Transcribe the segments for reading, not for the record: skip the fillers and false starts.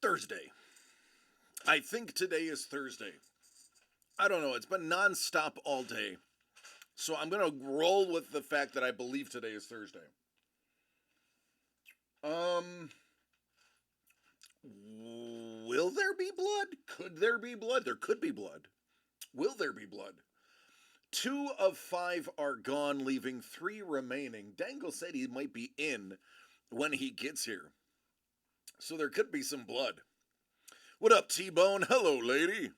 Thursday. I think today is Thursday. I don't know. It's been nonstop all day. So I'm going to roll with the fact that I believe today is Thursday. Will there be blood? Could there be blood? There could be blood. Will there be blood? 2 of 5 are gone, leaving 3 remaining. Dangle said he might be in when he gets here. So there could be some blood. What up, T-Bone? Hello, lady.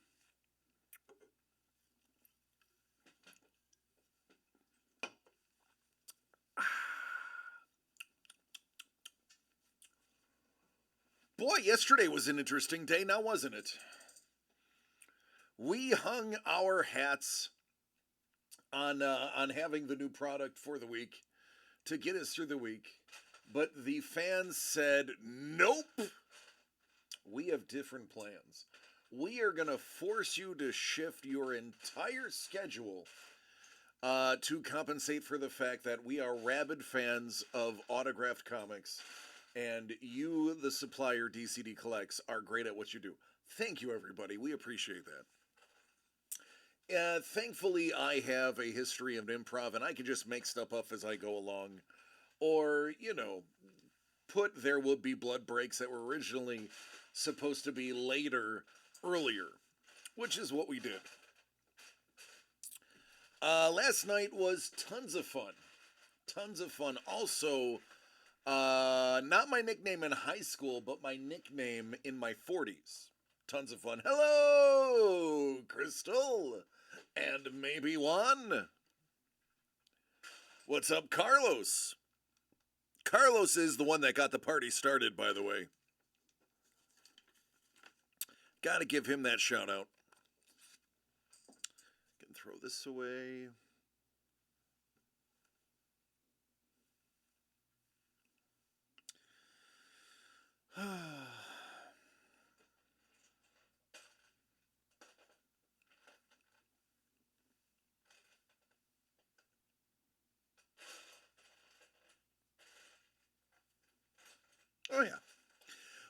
Boy, yesterday was an interesting day, now wasn't it? We hung our hats on having the new product for the week to get us through the week, but the fans said, nope, we have different plans. We are going to force you to shift your entire schedule to compensate for the fact that we are rabid fans of autographed comics, and you, the supplier DCD Collects, are great at what you do. Thank you, everybody. We appreciate that. Thankfully, I have a history of improv, and I can just make stuff up as I go along. Or, put There Will Be Blood breaks that were originally supposed to be later, earlier, which is what we did. Last night was tons of fun. Tons of fun. Also, not my nickname in high school, but my nickname in my 40s. Tons of fun. Hello, Crystal. And maybe Juan. What's up, Carlos? Carlos is the one that got the party started, by the way. Gotta give him that shout out. Can throw this away. Oh, yeah.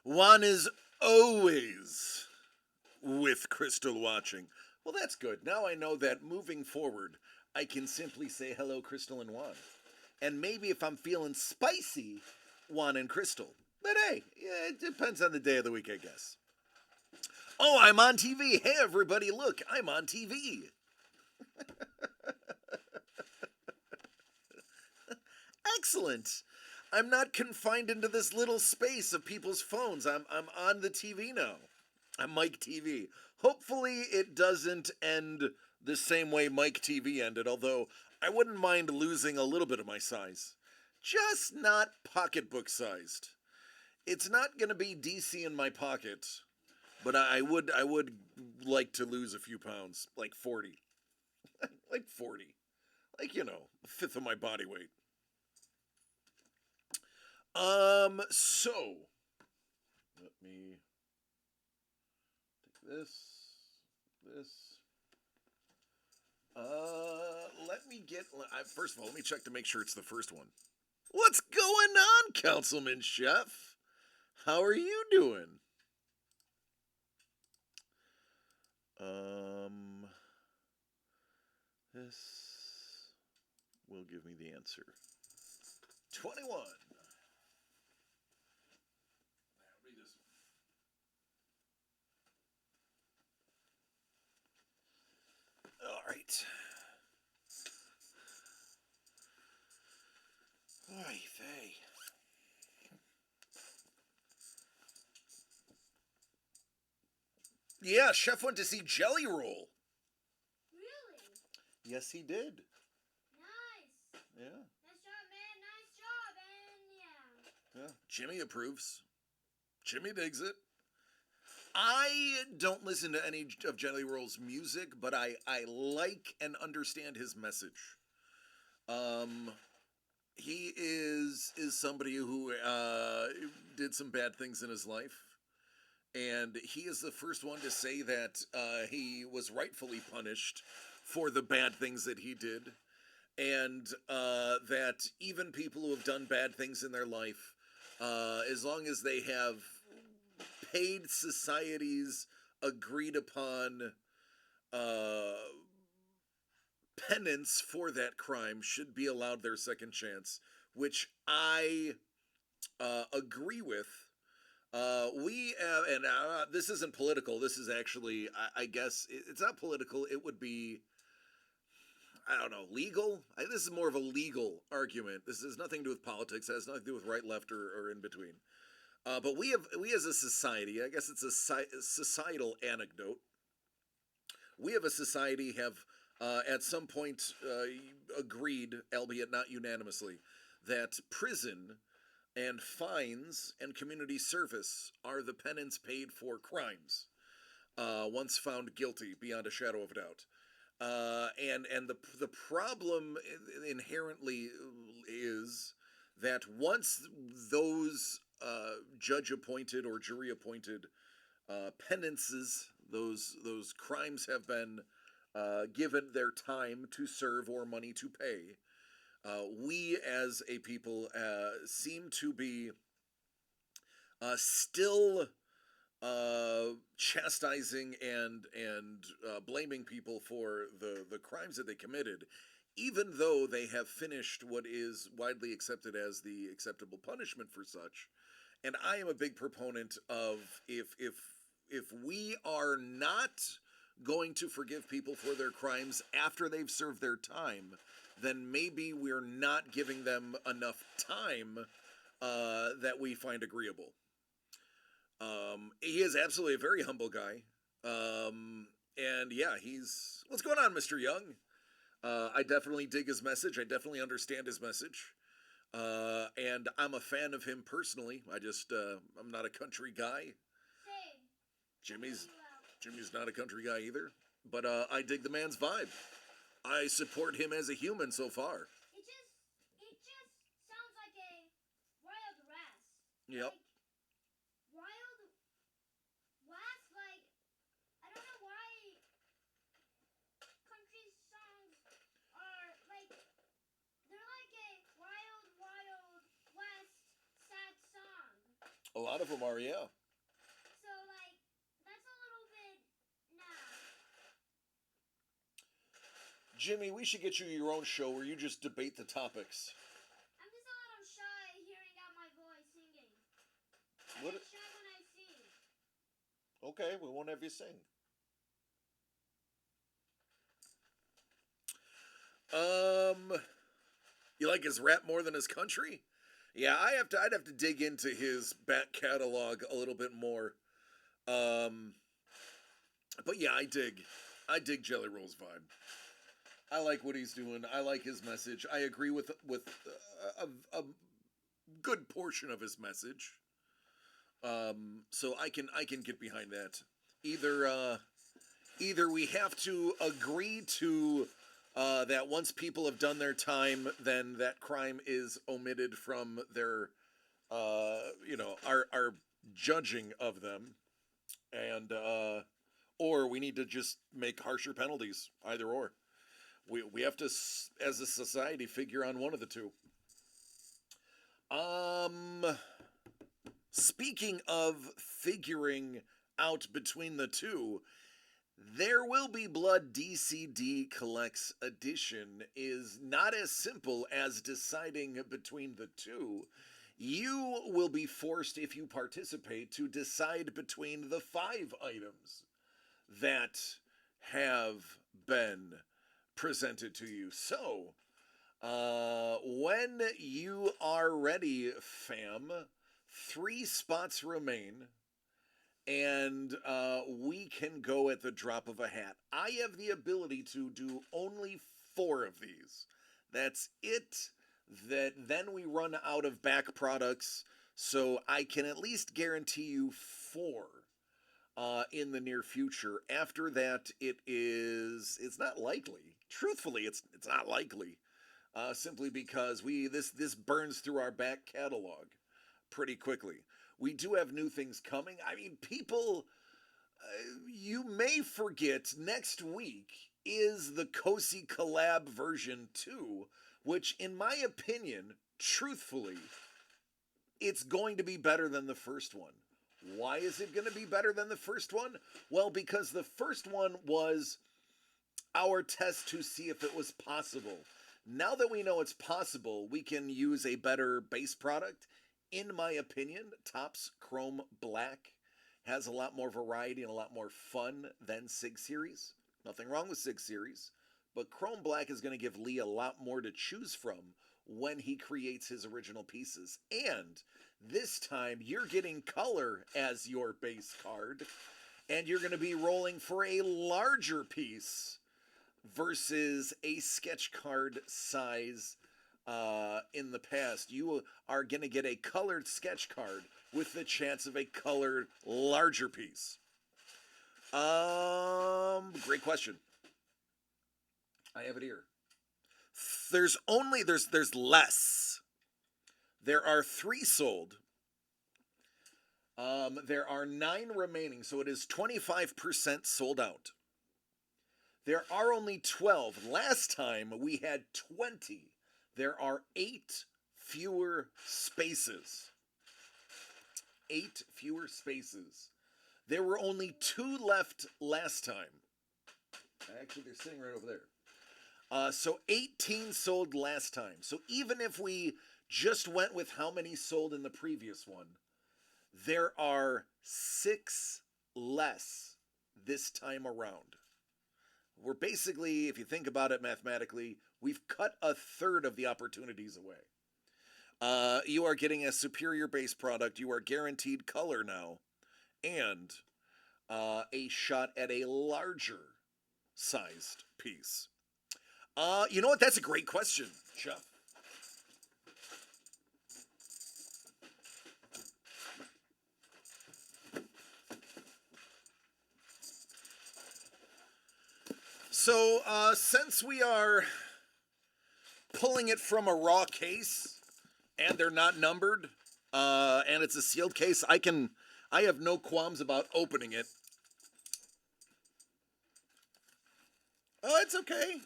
Juan is always with Crystal watching. Well, that's good. Now I know that moving forward, I can simply say hello, Crystal and Juan. And maybe if I'm feeling spicy, Juan and Crystal. But hey, it depends on the day of the week, I guess. Oh, I'm on TV. Hey, everybody, look, I'm on TV. Excellent. I'm not confined into this little space of people's phones. I'm on the TV now. I'm Mike TV. Hopefully it doesn't end the same way Mike TV ended, although I wouldn't mind losing a little bit of my size. Just not pocketbook sized. It's not going to be DC in my pocket, but I would like to lose a few pounds, like 40. Like 40. Like, a fifth of my body weight. So let me take this. Let me get, first of all, let me check to make sure it's the first one. What's going on, Councilman Chef? How are you doing? This will give me the answer. 21. Read this one. All right. Oy vey. Yeah, Chef went to see Jelly Roll. Really? Yes, he did. Nice. Yeah. Nice job, man. Nice job. And Yeah. Jimmy approves. Jimmy digs it. I don't listen to any of Jelly Roll's music, but I like and understand his message. He is somebody who did some bad things in his life. And he is the first one to say that he was rightfully punished for the bad things that he did. And that even people who have done bad things in their life, as long as they have paid society's agreed upon uh, penance for that crime should be allowed their second chance, which I agree with. We and this isn't political. This is actually, I guess, it's not political. It would be, I don't know, legal. This is more of a legal argument. This has nothing to do with politics. It has nothing to do with right, left, or in between. But we as a society, I guess it's a societal anecdote. We have a society have at some point agreed, albeit not unanimously, that prison and fines and community service are the penance paid for crimes once found guilty beyond a shadow of a doubt. And the problem inherently is that once those judge appointed or jury appointed penances, those crimes have been given their time to serve or money to pay, we as a people seem to be still chastising and blaming people for the crimes that they committed, even though they have finished what is widely accepted as the acceptable punishment for such. And I am a big proponent of if we are not going to forgive people for their crimes after they've served their time, then maybe we're not giving them enough time that we find agreeable. He is absolutely a very humble guy. And yeah, he's, what's going on, Mr. Young? I definitely dig his message. I definitely understand his message. And I'm a fan of him personally. I'm not a country guy. Same. Jimmy's Really well. not a country guy either. But I dig the man's vibe. I support him as a human so far. It just sounds like a wild west. Yep. Like, wild west, like, I don't know why country songs are like, they're like a wild west sad song. A lot of them are, yeah. So, like, that's a little bit, nah. Jimmy, we should get you your own show where you just debate the topics. I'm just a little shy hearing out my voice singing. I What? get shy when I sing. Okay, we won't have you sing. You like his rap more than his country? Yeah, I'd have to dig into his back catalog a little bit more. Um, but yeah, I dig Jelly Roll's vibe. I like what he's doing. I like his message. I agree with a good portion of his message. So I can get behind that. Either we have to agree to that once people have done their time, then that crime is omitted from their our judging of them, and or we need to just make harsher penalties. Either or. We have to, as a society, figure on one of the two. Speaking of figuring out between the two, There Will Be Blood DCD Collects Edition is not as simple as deciding between the two. You will be forced, if you participate, to decide between the 5 items that have been presented to you. So, when you are ready, fam, 3 spots remain, and we can go at the drop of a hat. I have the ability to do only 4 of these. That's it. Then we run out of back products, so I can at least guarantee you 4 in the near future. After that, it's not likely. Truthfully, it's not likely, simply because this burns through our back catalog pretty quickly. We do have new things coming. I mean, people, you may forget next week is the Cozy Collab version 2, which, in my opinion, truthfully, it's going to be better than the first one. Why is it going to be better than the first one? Well, because the first one was our test to see if it was possible. Now that we know it's possible, we can use a better base product. In my opinion, Topps Chrome Black has a lot more variety and a lot more fun than Sig Series. Nothing wrong with Sig Series, but Chrome Black is going to give Lee a lot more to choose from when he creates his original pieces. And this time, you're getting color as your base card, and you're going to be rolling for a larger piece versus a sketch card size in the past. You are going to get a colored sketch card with the chance of a colored larger piece. Great question. I have it here. There's less. There are 3 sold. There are 9 remaining, so it is 25% sold out. There are only 12. Last time we had 20. There are 8 fewer spaces. 8 fewer spaces. There were only 2 left last time. Actually, they're sitting right over there. So 18 sold last time. So even if we just went with how many sold in the previous one, there are 6 less this time around. We're basically, if you think about it mathematically, we've cut a third of the opportunities away. You are getting a superior base product. You are guaranteed color now, and a shot at a larger sized piece. You know what? That's a great question, Jeff. So, since we are pulling it from a raw case and they're not numbered, and it's a sealed case, I have no qualms about opening it. Oh, it's okay.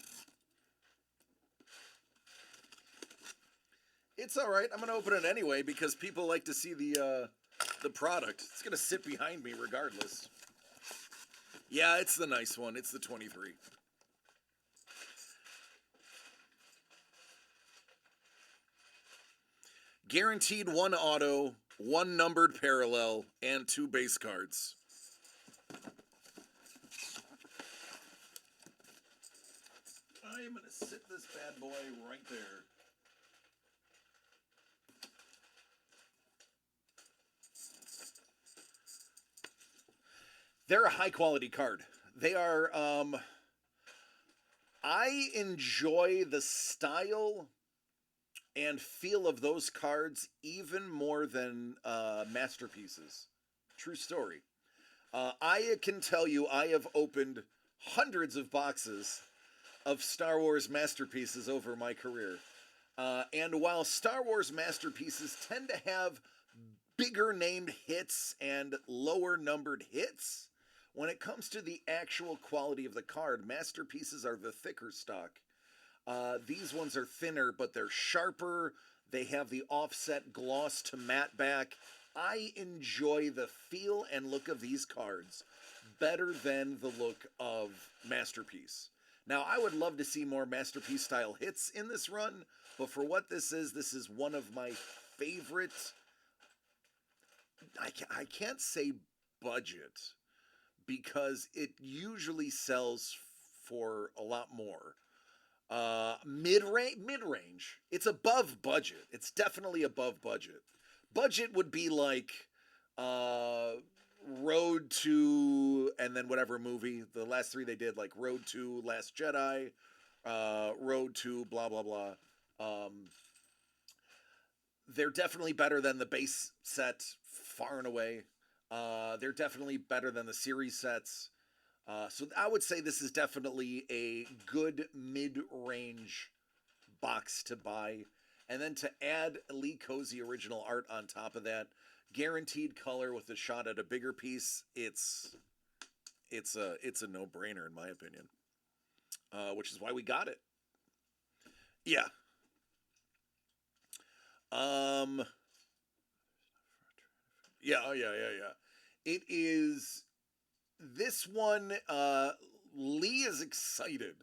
It's all right. I'm going to open it anyway because people like to see the product. It's going to sit behind me regardless. Yeah, it's the nice one. It's the 23. Guaranteed 1 auto, 1 numbered parallel, and 2 base cards. I am going to sit this bad boy right there. They're a high quality card. They are, I enjoy the style and feel of those cards even more than masterpieces. True story. I can tell you I have opened hundreds of boxes of Star Wars masterpieces over my career. And while Star Wars masterpieces tend to have bigger named hits and lower numbered hits, when it comes to the actual quality of the card, masterpieces are the thicker stock. These ones are thinner, but they're sharper. They have the offset gloss to matte back. I enjoy the feel and look of these cards better than the look of Masterpiece. Now, I would love to see more Masterpiece style hits in this run, but for what this is one of my favorite. I can't say budget because it usually sells for a lot more. Mid-range. It's above budget. It's definitely above budget. Budget would be like Road to, and then whatever movie, the last 3 they did, like Road to Last Jedi, Road to blah blah blah. They're definitely better than the base set, far and away. They're definitely better than the series sets. So I would say this is definitely a good mid-range box to buy. And then to add Lee Cozy original art on top of that, guaranteed color with a shot at a bigger piece, it's a no-brainer in my opinion. Which is why we got it. Yeah. Yeah, oh yeah. It is this one. Lee is excited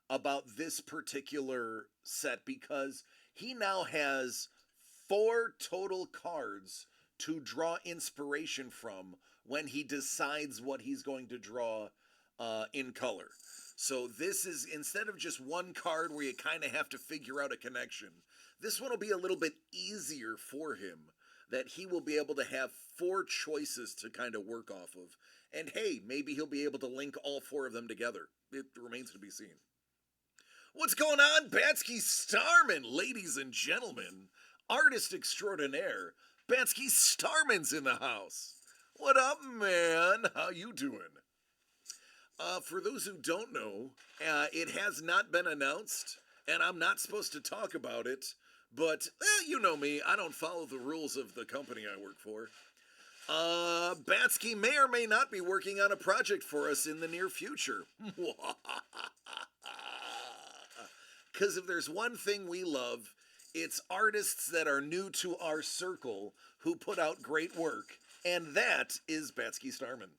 about this particular set because he now has four total cards to draw inspiration from when he decides what he's going to draw in color. So this is, instead of just one card where you kind of have to figure out a connection, this one will be a little bit easier for him, that he will be able to have four choices to kind of work off of. And hey, maybe he'll be able to link all four of them together. It remains to be seen. What's going on, Batsky Starman, ladies and gentlemen? Artist extraordinaire, Batsky Starman's in the house. What up, man? How you doing? For those who don't know, it has not been announced, and I'm not supposed to talk about it, but you know me, I don't follow the rules of the company I work for. Batsky may or may not be working on a project for us in the near future. Because if there's one thing we love, it's artists that are new to our circle who put out great work, and that is Batsky Starman.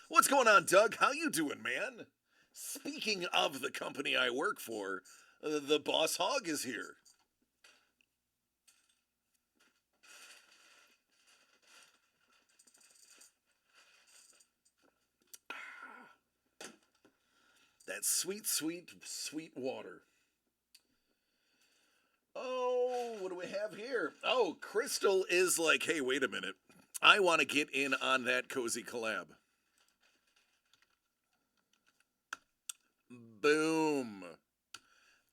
What's going on, Doug? How you doing, man? Speaking of the company I work for, the Boss Hog is here. That sweet, sweet, sweet water. Oh, what do we have here? Oh, Crystal is like, hey, wait a minute. I want to get in on that cozy collab. Boom.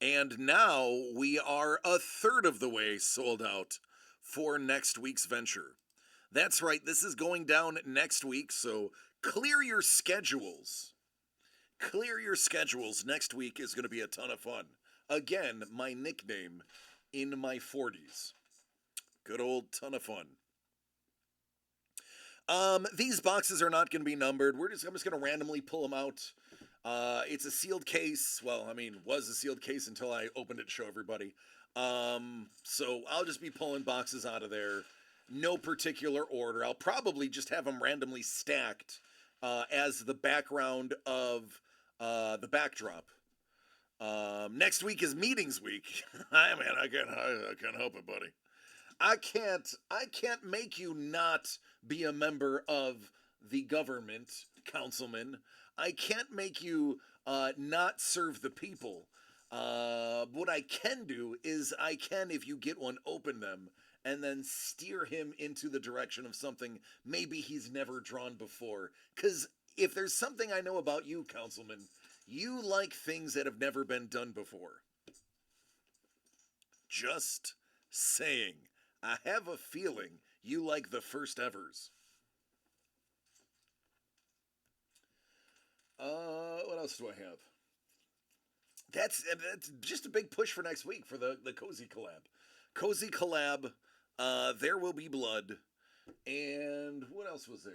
And now we are a third of the way sold out for next week's venture. That's right, this is going down next week, so clear your schedules. Clear your schedules. Next week is going to be a ton of fun. Again, my nickname in my 40s. Good old ton of fun. These boxes are not going to be numbered. I'm just going to randomly pull them out. It's a sealed case. Well, I mean, was a sealed case until I opened it to show everybody. So I'll just be pulling boxes out of there. No particular order. I'll probably just have them randomly stacked as the background of the backdrop. Next week is meetings week. I can't help it, buddy. I can't make you not be a member of the government, councilman. I can't make you not serve the people. What I can do is I can, if you get one, open them and then steer him into the direction of something maybe he's never drawn before. Because if there's something I know about you, councilman, you like things that have never been done before. Just saying. I have a feeling you like the first evers. What else do I have? That's just a big push for next week for the Cozy Collab. Cozy Collab, There Will Be Blood, and what else was there?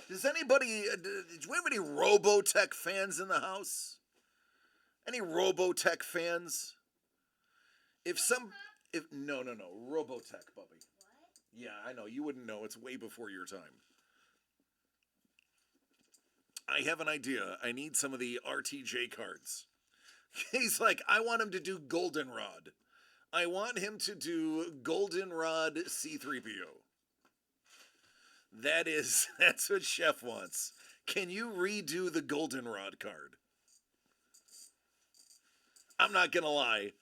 Does anybody, do we have any Robotech fans in the house? Any Robotech fans? No, Robotech, Bubby. What? Yeah, I know, you wouldn't know, it's way before your time. I have an idea. I need some of the RTJ cards. He's like, I want him to do Goldenrod. I want him to do Goldenrod C-3PO. That's what Chef wants. Can you redo the Goldenrod card? I'm not gonna lie.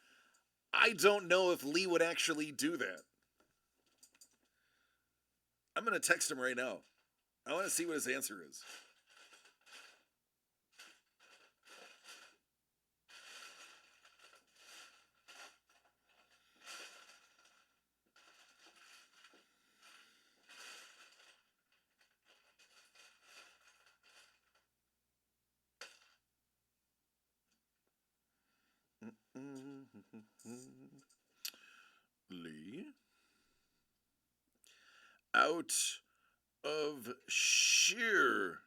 I don't know if Lee would actually do that. I'm gonna text him right now. I want to see what his answer is. Lee, out of sheer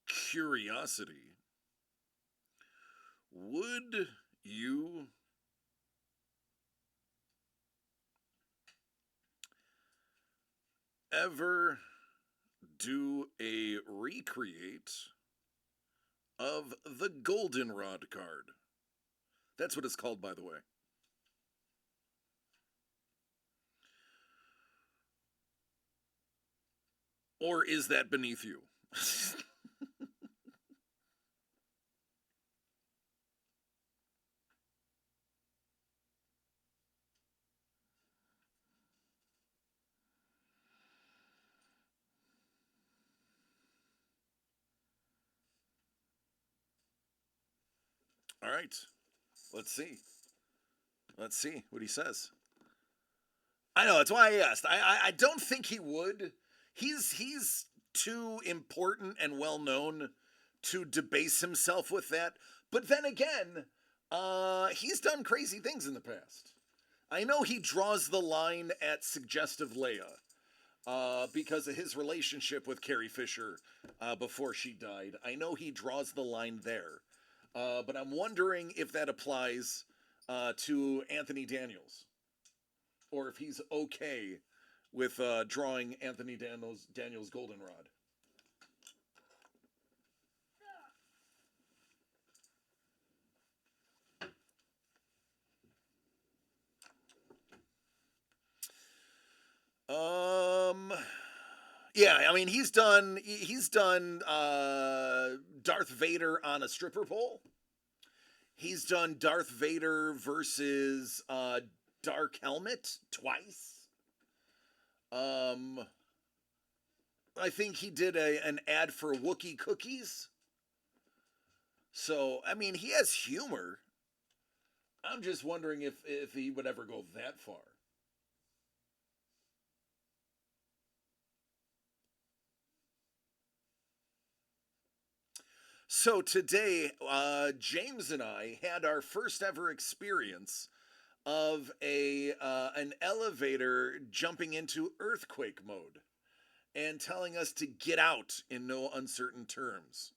curiosity, would you ever do a recreate of the Goldenrod card? That's what it's called, by the way. Or is that beneath you? All right. Let's see. Let's see what he says. I know, that's why I asked. I don't think he would. He's too important and well known to debase himself with that. But then again, he's done crazy things in the past. I know he draws the line at suggestive Leia because of his relationship with Carrie Fisher before she died. I know he draws the line there. But I'm wondering if that applies to Anthony Daniels, or if he's okay with drawing Anthony Daniels Goldenrod. Yeah, I mean he's done Darth Vader on a stripper pole. He's done Darth Vader versus Dark Helmet twice. I think he did an ad for Wookiee cookies. So, I mean, he has humor. I'm just wondering if he would ever go that far. So today, James and I had our first ever experience of an elevator jumping into earthquake mode and telling us to get out in no uncertain terms.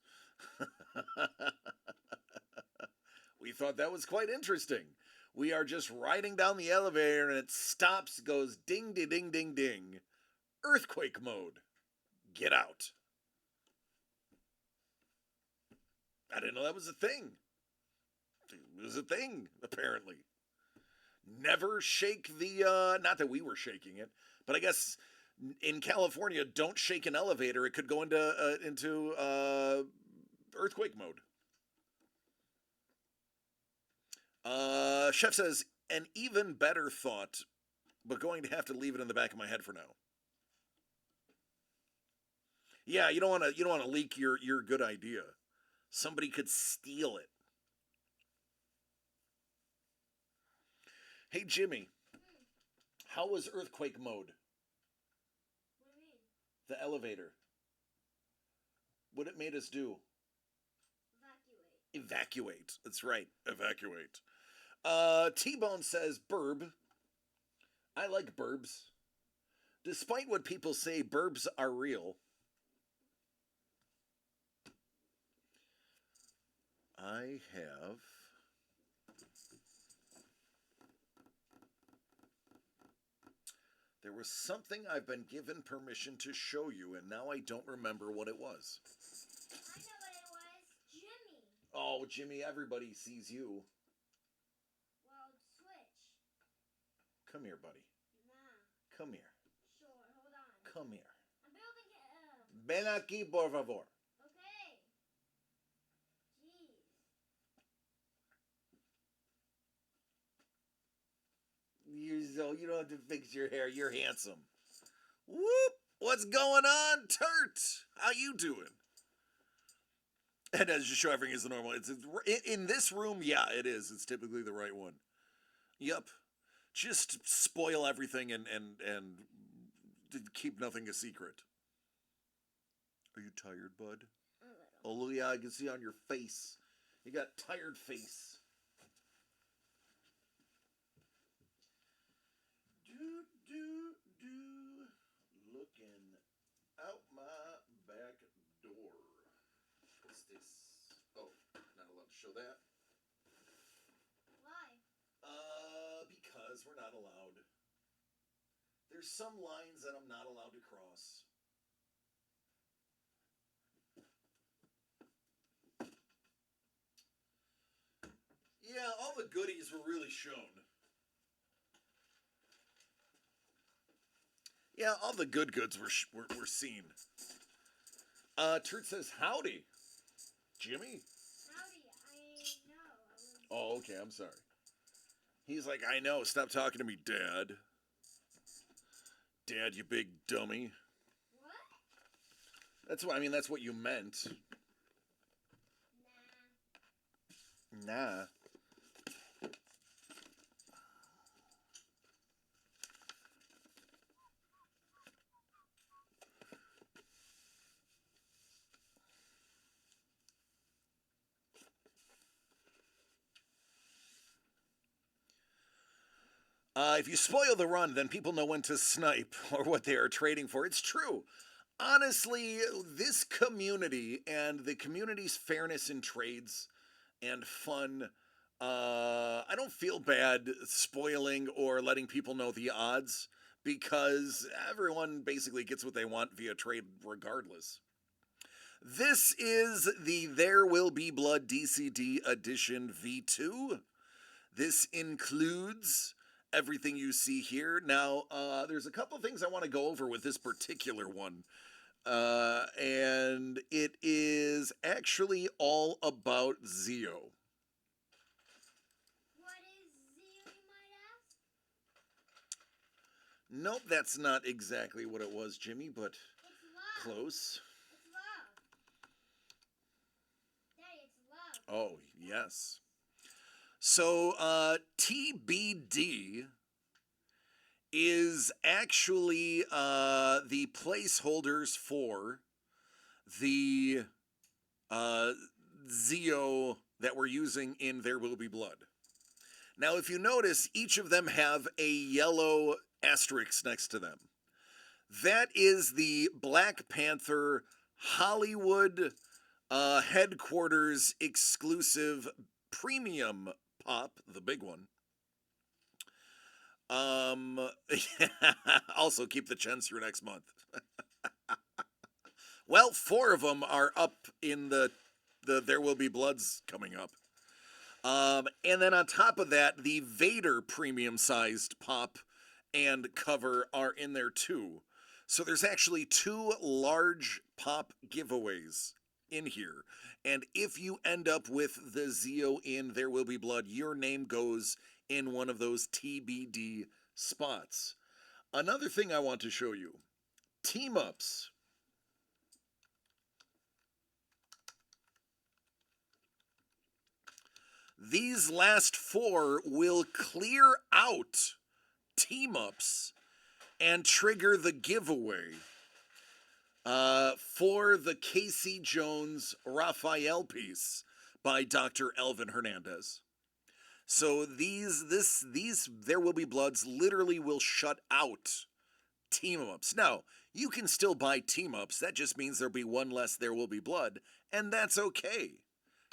We thought that was quite interesting. We are just riding down the elevator and it stops, goes ding, ding, ding, ding, ding. Earthquake mode. Get out. I didn't know that was a thing. It was a thing, apparently. Never shake the, not that we were shaking it, but I guess in California, don't shake an elevator. It could go into earthquake mode. Chef says, an even better thought, but going to have to leave it in the back of my head for now. Yeah, you don't want to leak your good idea. Somebody could steal it. Hey Jimmy, how was earthquake mode? What do you mean? The elevator. What it made us do? Evacuate. Evacuate. That's right. Evacuate. T-Bone says burb. I like burbs. Despite what people say, burbs are real. I have there was something I've been given permission to show you, and now I don't remember what it was. I know what it was. Jimmy. Oh, Jimmy, everybody sees you. Well, switch. Come here, buddy. Nah. Come here. Sure, hold on. Come here. I'm building it. Ven aquí, por favor. Okay. Jeez. You don't have to fix your hair. You're handsome. Whoop! What's going on, Turt? How you doing? And as you show, everything is the normal. It's in this room. Yeah, it is. It's typically the right one. Yep. Just spoil everything and keep nothing a secret. Are you tired, bud? A little. Oh yeah, I can see on your face. You got tired face. Looking out my back door. What's this? Oh, not allowed to show that. Why? Because we're not allowed. There's some lines that I'm not allowed to cross. Yeah, all the goodies were really shown. Yeah, all the good goods were seen. Turt says, howdy. Jimmy? Howdy, I know. Oh, okay, I'm sorry. He's like, I know, stop talking to me, Dad. Dad, you big dummy. What? That's what, I mean, that's what you meant. Nah. If you spoil the run, then people know when to snipe or what they are trading for. It's true. Honestly, this community and the community's fairness in trades and fun, I don't feel bad spoiling or letting people know the odds because everyone basically gets what they want via trade regardless. This is the There Will Be Blood DCD Edition V2. This includes everything you see here. Now, there's a couple things I want to go over with this particular one. And it is actually all about Zeo. What is Zeo, you might ask? Nope, that's not exactly what it was, Jimmy, but It's love. close. It's love. Daddy, it's love. Oh, yes. So, TBD is actually the placeholders for the Zeo that we're using in There Will Be Blood. Now, if you notice, each of them have a yellow asterisk next to them. That is the Black Panther Hollywood headquarters exclusive premium pop, the big one. Also keep the chens through next month. Well, 4 of them are up in the There Will Be Bloods coming up. And then on top of that, the Vader premium sized pop and cover are in there too. So there's actually 2 large pop giveaways in here. And if you end up with the Zeo in There Will Be Blood, your name goes in one of those TBD spots. Another thing I want to show you, team ups. These last 4 will clear out team ups and trigger the giveaway for the Casey Jones Raphael piece by Dr. Elvin Hernandez. So these There Will Be Bloods literally will shut out team ups. Now, you can still buy team ups. That just means there'll be one less There Will Be Blood, and that's okay,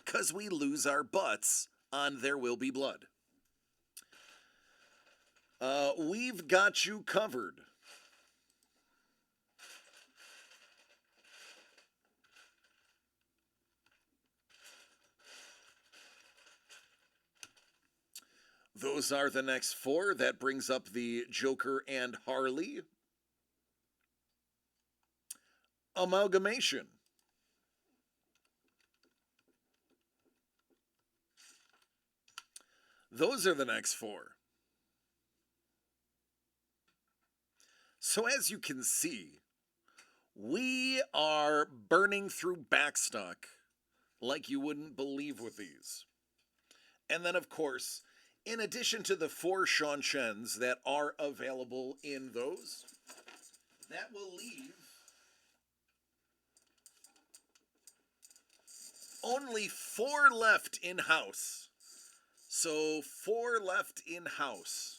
because we lose our butts on There Will Be Blood. We've got you covered. Those are the next 4. That brings up the Joker and Harley amalgamation. Those are the next 4. So as you can see, we are burning through backstock like you wouldn't believe with these. And then, of course, in addition to the 4 Sean Chens that are available in those, that will leave only 4 left in-house. So 4 left in-house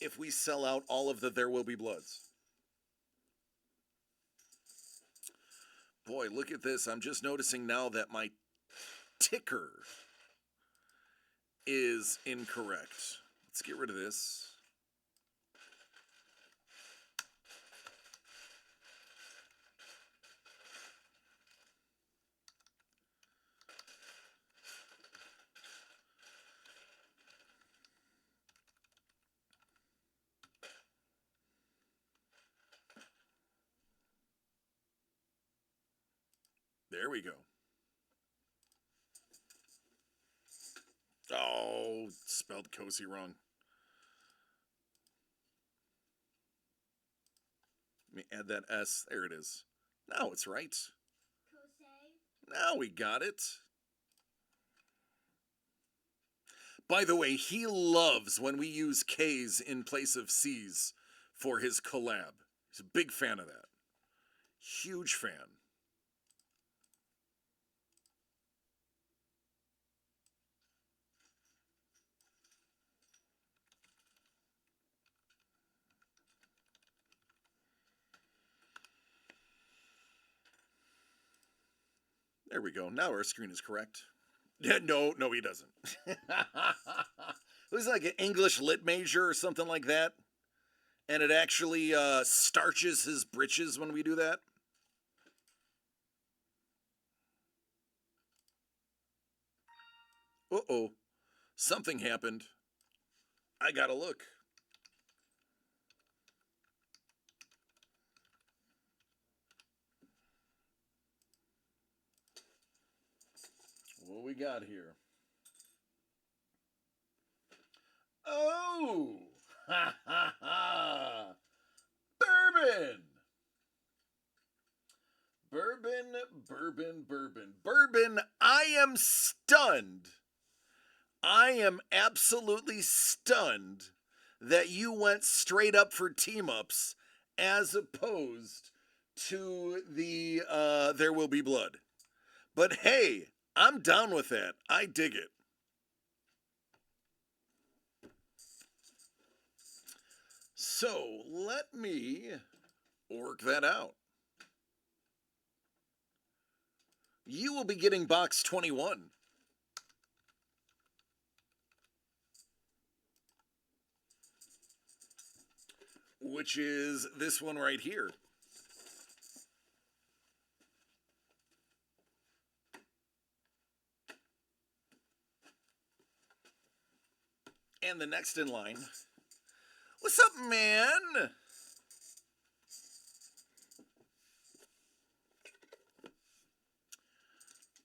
if we sell out all of the There Will Be Bloods. Boy, look at this. I'm just noticing now that my ticker is incorrect. Let's get rid of this. There we go. Oh, spelled Cozy wrong. Let me add that S. There it is. Now it's right. Kosei. Now we got it. By the way, he loves when we use K's in place of C's for his collab. He's a big fan of that. Huge fan. There we go. Now our screen is correct. Yeah, no, he doesn't. It was like an English lit major or something like that. And it actually starches his britches when we do that. Uh-oh. Something happened. I gotta look. What we got here? Oh! Ha ha ha! Bourbon! Bourbon, I am stunned. I am absolutely stunned that you went straight up for team ups as opposed to the There Will Be Blood. But hey, I'm down with that. I dig it. So let me work that out. You will be getting box 21. Which is this one right here. And the next in line. What's up, man?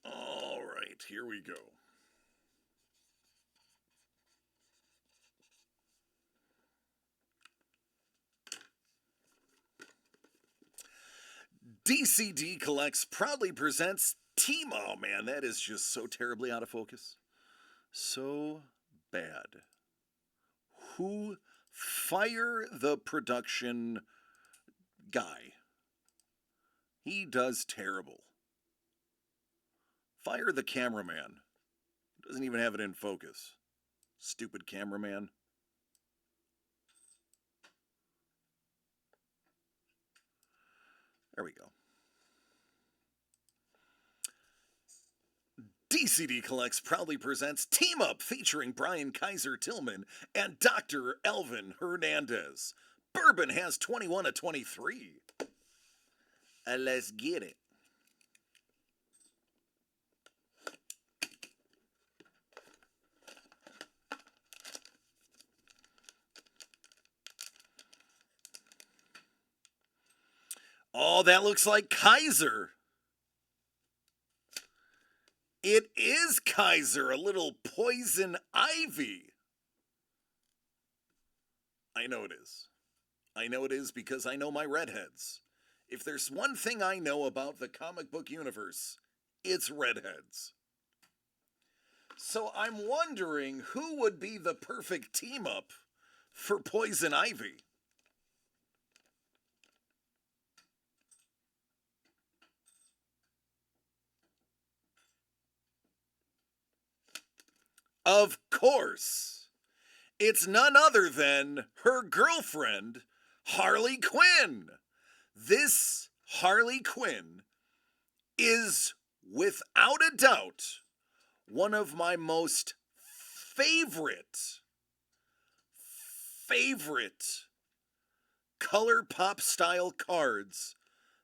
All right, here we go. DCD Collects proudly presents Team. Oh man, that is just so terribly out of focus. So bad. Who? Fire the production guy. He does terrible. Fire the cameraman. Doesn't even have it in focus. Stupid cameraman. There we go. DCD Collects proudly presents Team Up featuring Brian Kaiser Tillman and Dr. Elvin Hernandez. Bourbon has 21 of 23. Let's get it. Oh, that looks like Kaiser. It is Kaiser, a little poison ivy. I know it is. I know it is because I know my redheads. If there's one thing I know about the comic book universe, it's redheads. So I'm wondering who would be the perfect team up for Poison Ivy. Of course, it's none other than her girlfriend, Harley Quinn. This Harley Quinn is, without a doubt, one of my most favorite color pop style cards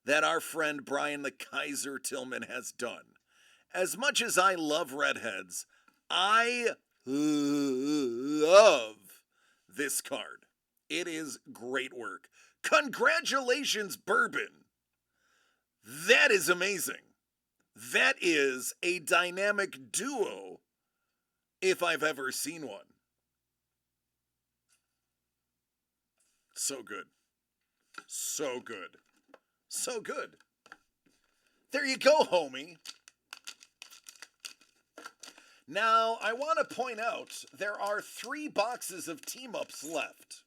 that our friend Brian the Kaiser Tillman has done. As much as I love redheads, I love this card. It is great work. Congratulations, Bourbon. That is amazing. That is a dynamic duo if I've ever seen one. So good. So good. So good. There you go, homie. Now, I want to point out there are 3 boxes of team-ups left.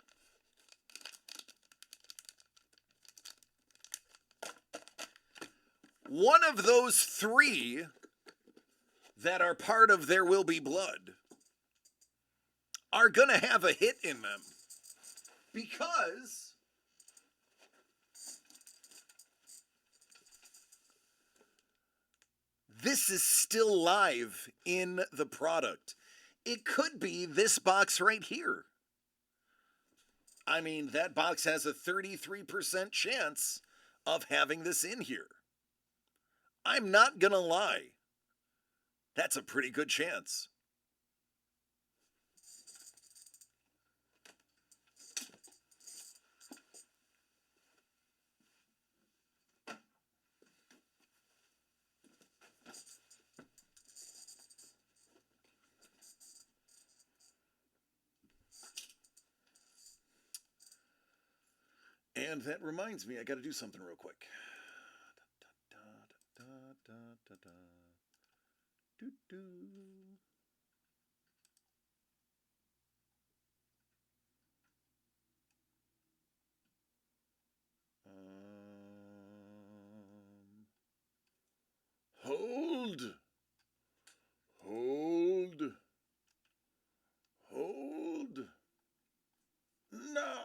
One of those 3 that are part of There Will Be Blood are going to have a hit in them. Because this is still live in the product. It could be this box right here. I mean, that box has a 33% chance of having this in here. I'm not gonna lie. That's a pretty good chance. And that reminds me, I got to do something real quick. Hold. Hold. Hold. Now.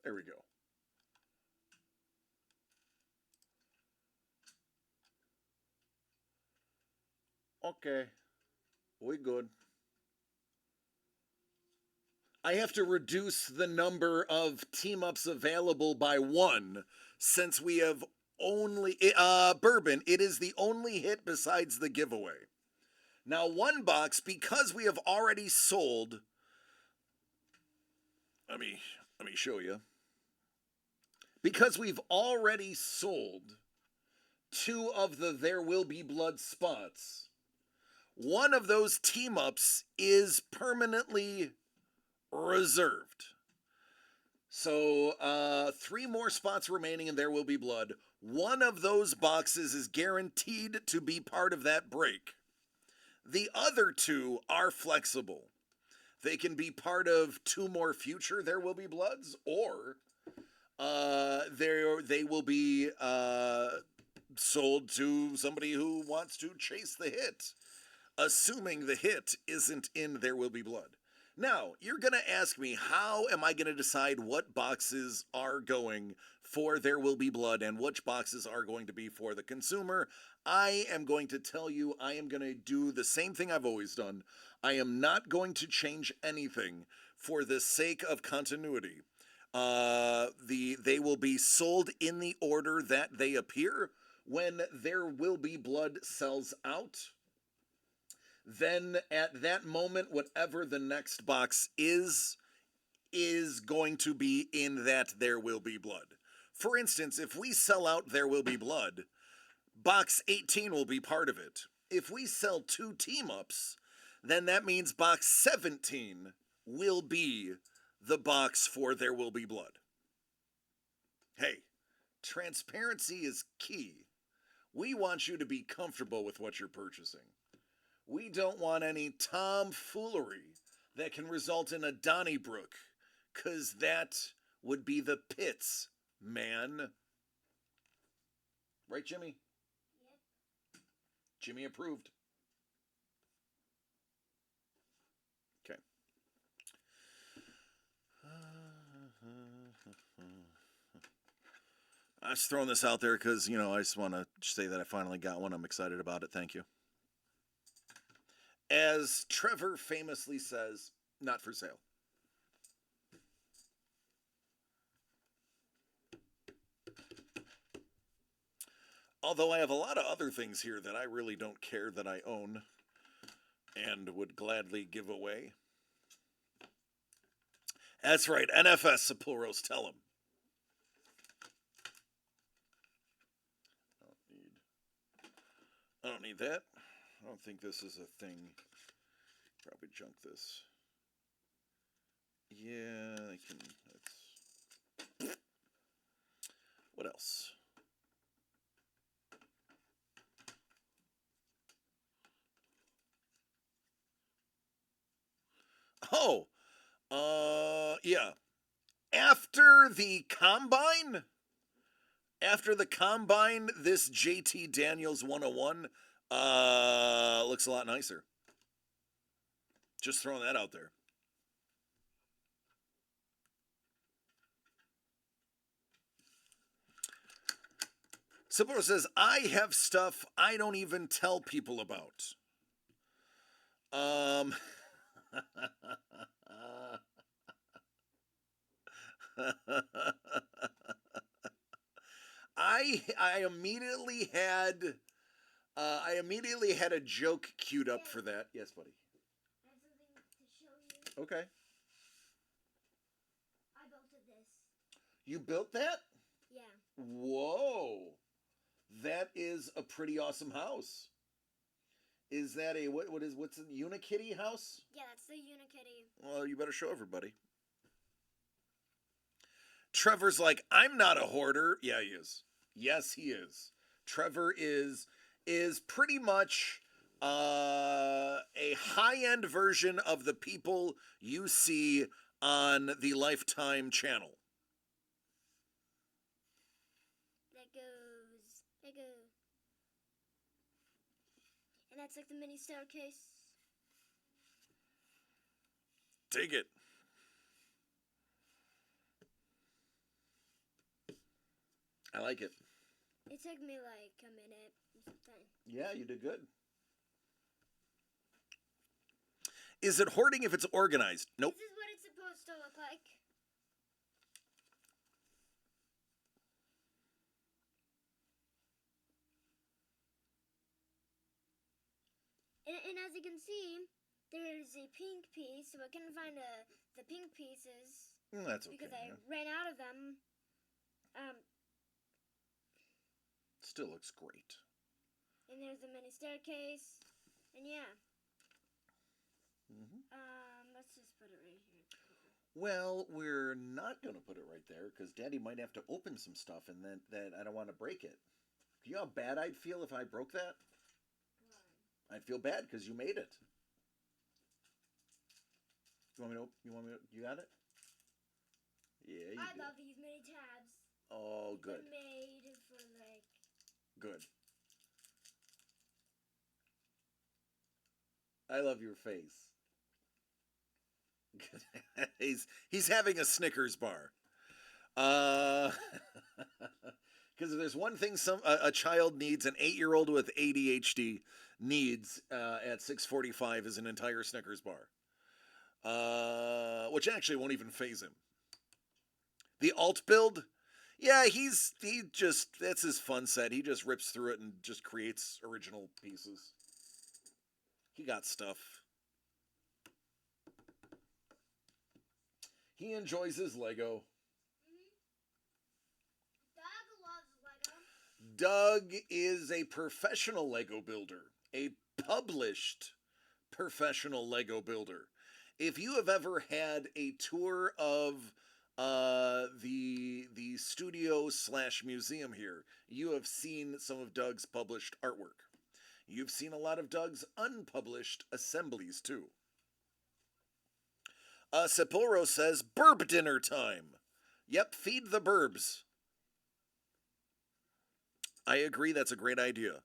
There we go. Okay. We good. I have to reduce the number of team-ups available by 1 since we have only Bourbon. It is the only hit besides the giveaway. Now 1 box, because we have already sold. Let me show you. Because we've already sold 2 of the There Will Be Blood spots. 1 of those team-ups is permanently reserved. So 3 more spots remaining and There Will Be Blood. 1 of those boxes is guaranteed to be part of that break. The other 2 are flexible. They can be part of 2 more future There Will Be Bloods, or they will be sold to somebody who wants to chase the hit, assuming the hit isn't in There Will Be Blood. Now, you're going to ask me, how am I going to decide what boxes are going for There Will Be Blood and which boxes are going to be for the consumer? I am going to tell you, I am going to do the same thing I've always done. I am not going to change anything for the sake of continuity. They will be sold in the order that they appear. When There Will Be Blood sells out, then at that moment, whatever the next box is going to be in that There Will Be Blood. For instance, if we sell out There Will Be Blood, box 18 will be part of it. If we sell 2 team-ups, then that means box 17 will be the box for There Will Be Blood. Hey, transparency is key. We want you to be comfortable with what you're purchasing. We don't want any tomfoolery that can result in a Donnybrook, 'cause that would be the pits, man. Right, Jimmy? Yep. Jimmy approved. Okay. I'm just throwing this out there because, I just want to say that I finally got one. I'm excited about it. Thank you. As Trevor famously says, not for sale. Although I have a lot of other things here that I really don't care that I own and would gladly give away. That's right. NFS Sapulros, tell him. I don't need that. I don't think this is a thing. Probably junk this. Yeah, I can. That's... What else? Oh, yeah. After the combine, this JT Daniels 101 looks a lot nicer. Just throwing that out there. Simple says, I have stuff I don't even tell people about. I immediately had a joke queued up for that. Yes, buddy. I have something to show you. Okay. I built this. You built that? Yeah. Whoa. That is a pretty awesome house. Is that a what's a Unikitty house? Yeah, that's the Unikitty. Well, you better show everybody. Trevor's like, I'm not a hoarder. Yeah, he is. Yes, he is. Trevor is pretty much a high-end version of the people you see on the Lifetime channel. Lego. And that's like the mini staircase. Dig it. I like it. It took me like a minute or something. Yeah, you did good. Is it hoarding if it's organized? Nope. This is what it's supposed to look like. And as you can see, there's a pink piece, so I couldn't find the pink pieces. That's okay. Because I ran out of them. Still looks great. And there's the mini staircase. And yeah. Let's just put it right here. Well, we're not going to put it right there because Daddy might have to open some stuff and then I don't want to break it. You know how bad I'd feel if I broke that? I'd feel bad because you made it. You got it? Yeah, you I do. love these mini tabs. Oh, good. They're made for like... Good. I love your face. he's having a Snickers bar. Because if there's one thing a child needs, an 8-year-old with ADHD needs at 6:45 is an entire Snickers bar. Which actually won't even phase him. The alt build, yeah, that's his fun set. He just rips through it and just creates original pieces. He got stuff. He enjoys his Lego. Doug is a professional Lego builder, a published professional Lego builder. If you have ever had a tour of the studio / museum here, you have seen some of Doug's published artwork. You've seen a lot of Doug's unpublished assemblies too. Sepulro says, burb dinner time. Yep, feed the burbs. I agree, that's a great idea.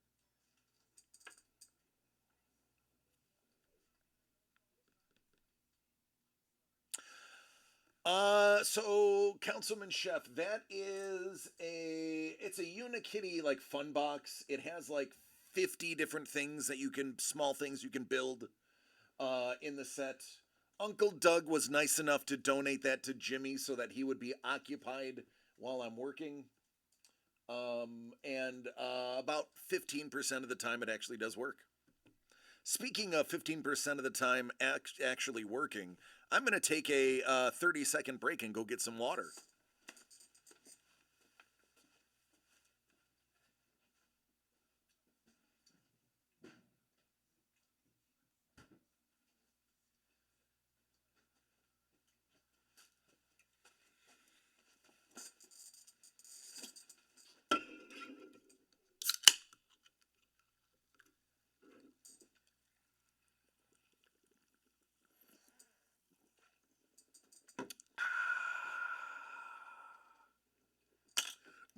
So Councilman Chef, that is it's a Unikitty like fun box. It has like 50 different things small things you can build in the set. Uncle Doug was nice enough to donate that to Jimmy so that he would be occupied while I'm working. And about 15% of the time it actually does work. Speaking of 15% of the time actually working, I'm going to take a 30-second break and go get some water.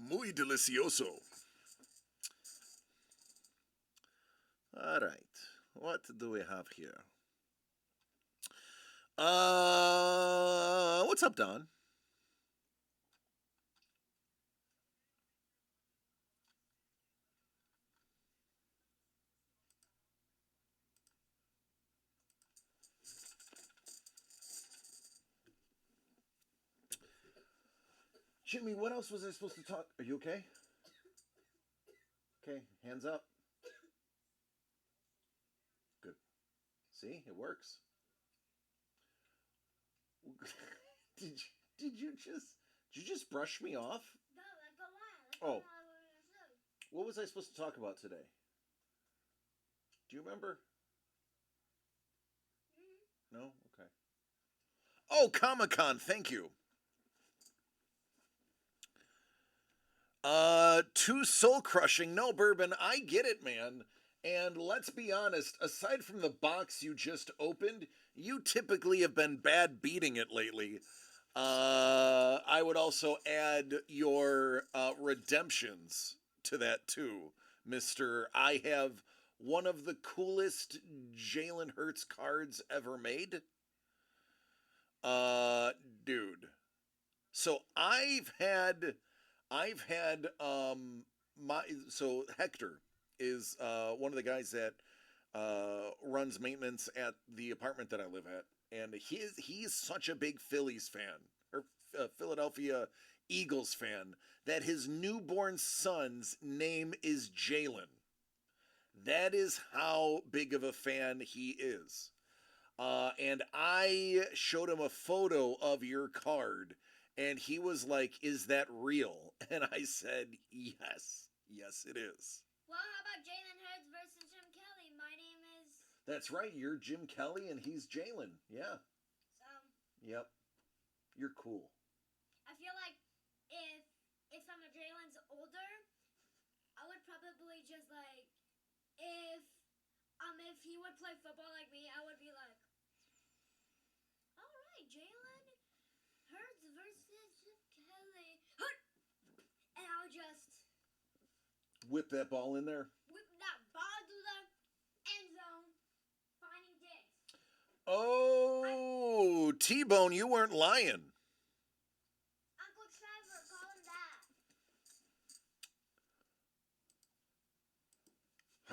Muy delicioso. All right. What do we have here? What's up, Don? Jimmy, what else was I supposed to talk? Are you okay? Okay, hands up. Good. See, it works. did you, did you just brush me off? No, like go on. Oh. What was I supposed to talk about today? Do you remember? No? Okay. Oh, Comic-Con, thank you. Too soul crushing. No, Bourbon, I get it, man. And let's be honest, aside from the box you just opened, you typically have been bad beating it lately. I would also add your redemptions to that too, Mr. I have one of the coolest Jalen Hurts cards ever made. Dude. So I've had my so Hector is one of the guys that runs maintenance at the apartment that I live at, and he's such a big Phillies fan or Philadelphia Eagles fan that his newborn son's name is Jalen. That is how big of a fan he is. And I showed him a photo of your card, and he was like, "Is that real?" And I said, "Yes, yes, it is." Well, how about Jalen Hurts versus Jim Kelly? My name is. That's right. You're Jim Kelly, and he's Jalen. Yeah. So. Yep. You're cool. I feel like if some of Jalen's older, I would probably just like if he would play football like me, I would be like, all right, Jalen Hurts versus Jim Kelly, and I would just whip that ball in there. Whip that ball to the end zone, finding Diggs. Oh, T-Bone, you weren't lying. Uncle Trevor, call him that.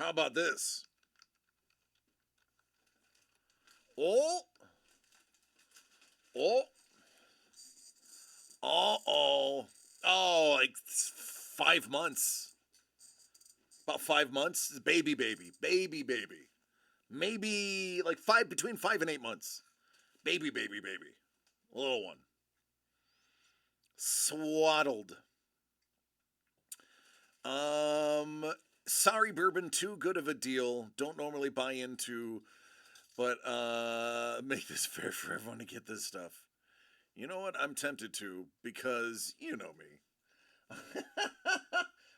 How about this? Oh. Oh. Oh. Oh, like 5 months. About 5 months. Baby. Maybe like between 5 and 8 months. Baby. Little one. Swaddled. Sorry, Bourbon, too good of a deal. Don't normally buy into, but make this fair for everyone to get this stuff. You know what? I'm tempted to, because you know me.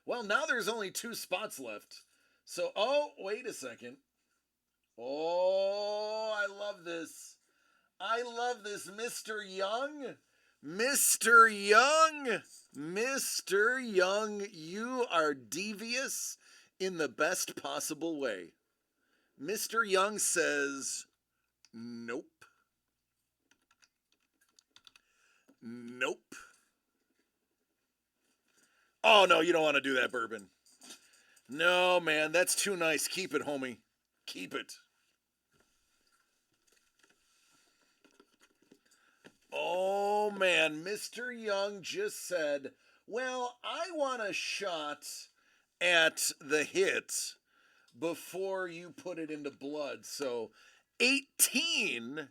Well, now there's only 2 spots left. So, oh, wait a second. Oh, I love this. Mr. Young. Mr. Young, you are devious in the best possible way. Mr. Young says, nope. Nope. Oh, no, you don't want to do that, Bourbon. No, man, that's too nice. Keep it, homie. Keep it. Oh, man, Mr. Young just said, well, I want a shot at the hit, before you put it into blood. So 18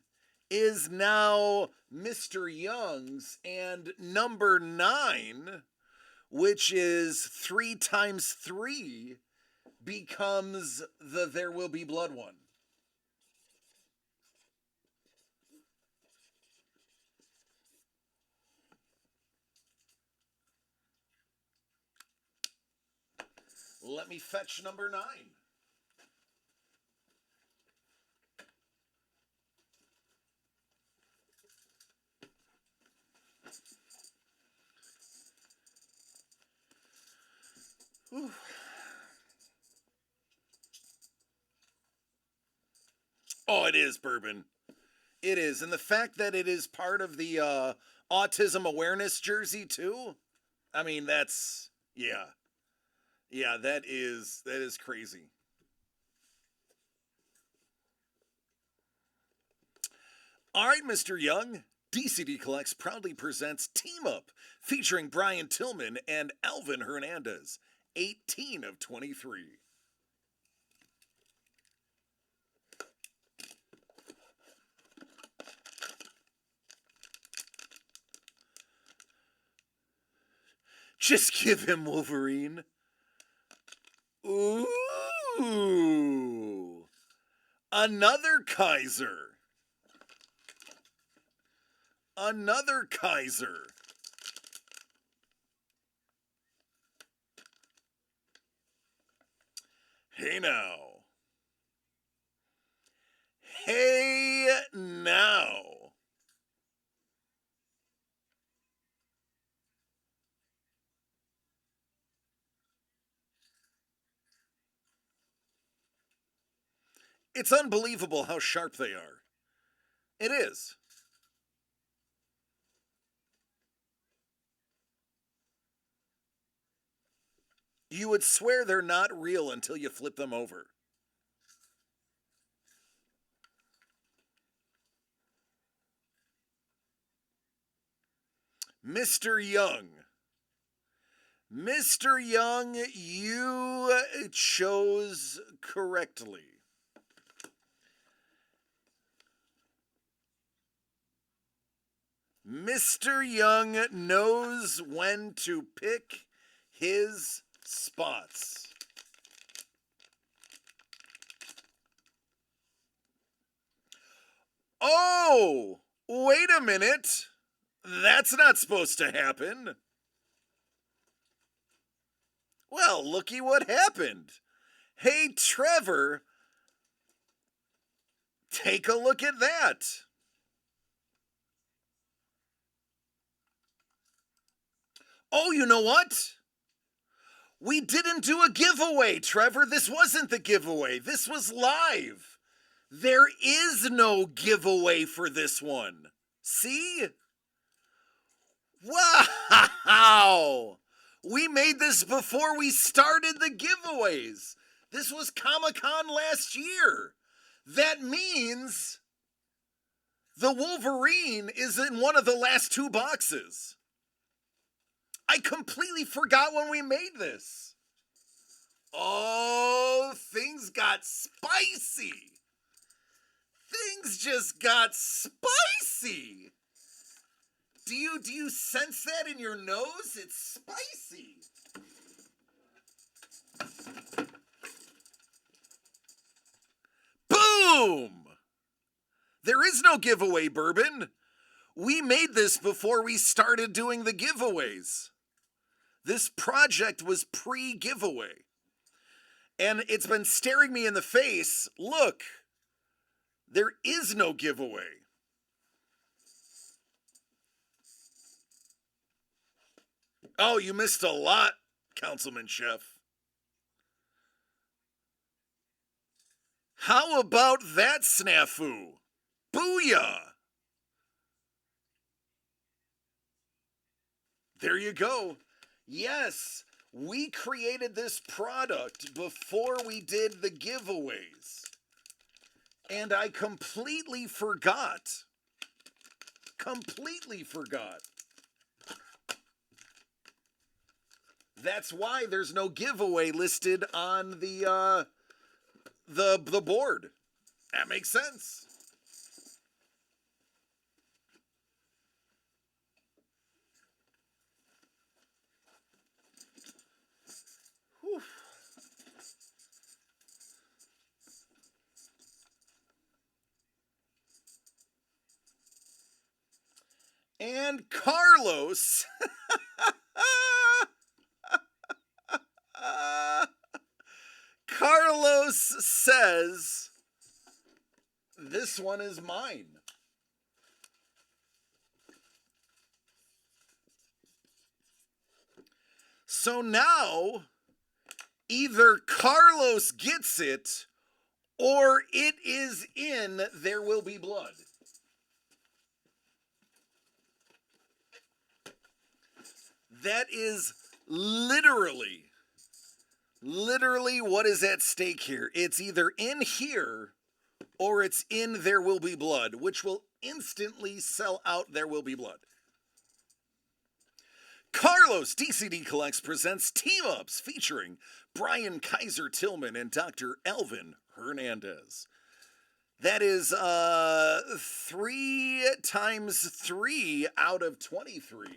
is now Mr. Young's, and number 9, which is 3 times 3, becomes the There Will Be Blood one. Let me fetch number 9. Whew. Oh, it is, Bourbon. It is. And the fact that it is part of the autism awareness jersey, too. I mean, that's, yeah. Yeah, that is crazy. All right, Mr. Young. DCD Collects proudly presents Team Up, featuring Brian Tillman and Alvin Hernandez, 18 of 23. Just give him Wolverine. Ooh. Another Kaiser. Another Kaiser. Hey now. Hey now. It's unbelievable how sharp they are. It is. You would swear they're not real until you flip them over. Mr. Young. Mr. Young, you chose correctly. Mr. Young knows when to pick his spots. Oh, wait a minute. That's not supposed to happen. Well, looky what happened. Hey, Trevor, take a look at that. Oh, you know what? We didn't do a giveaway, Trevor. This wasn't the giveaway. This was live. There is no giveaway for this one. See? Wow! We made this before we started the giveaways. This was Comic-Con last year. That means the Wolverine is in one of the last 2 boxes. I completely forgot when we made this. Oh, things got spicy. Things just got spicy. Do you sense that in your nose? It's spicy. Boom! There is no giveaway, Bourbon. We made this before we started doing the giveaways. This project was pre-giveaway. And it's been staring me in the face. Look, there is no giveaway. Oh, you missed a lot, Councilman Chef. How about that snafu? Booyah! There you go. Yes, we created this product before we did the giveaways. And I completely forgot. Completely forgot. That's why there's no giveaway listed on the the board. That makes sense. Whew. And Carlos Carlos says this one is mine. So now either Carlos gets it or it is in There Will Be Blood. That is literally what is at stake here. It's either in here or it's in There Will Be Blood, which will instantly sell out There Will Be Blood. Carlos DCD Collects presents Team Ups featuring Brian Kaiser Tillman and Dr. Elvin Hernandez. That is 3 times 3 out of 23.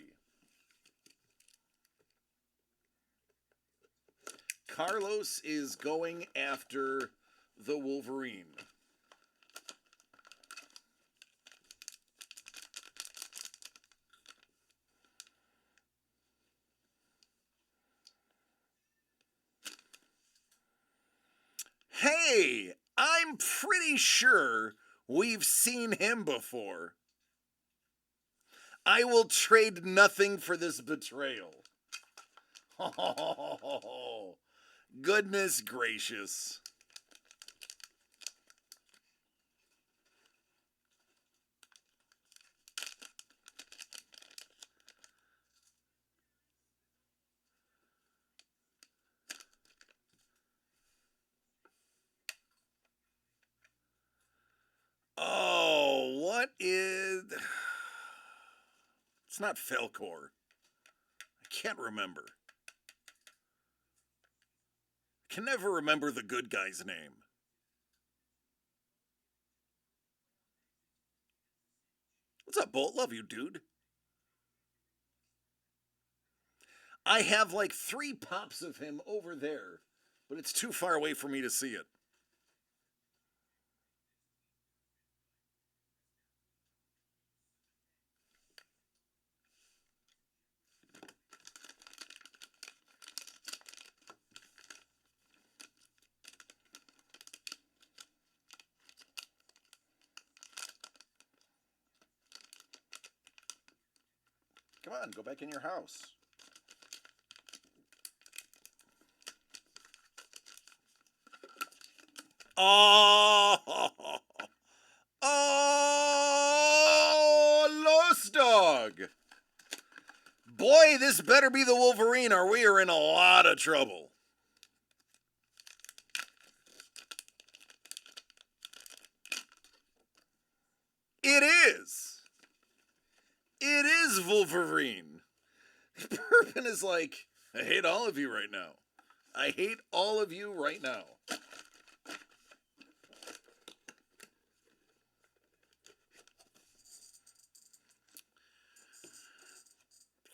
Carlos is going after the Wolverine. Hey, I'm pretty sure we've seen him before. I will trade nothing for this betrayal. Oh, goodness gracious. Oh, what is... It's not Falcor. I can't remember. I can never remember the good guy's name. What's up, Bolt? Love you, dude. I have like 3 pops of him over there, but it's too far away for me to see it. Come on, go back in your house. Oh, Los Dog. Boy, this better be the Wolverine or we are in a lot of trouble. It is. It is Wolverine. Bourbon is like, I hate all of you right now. I hate all of you right now.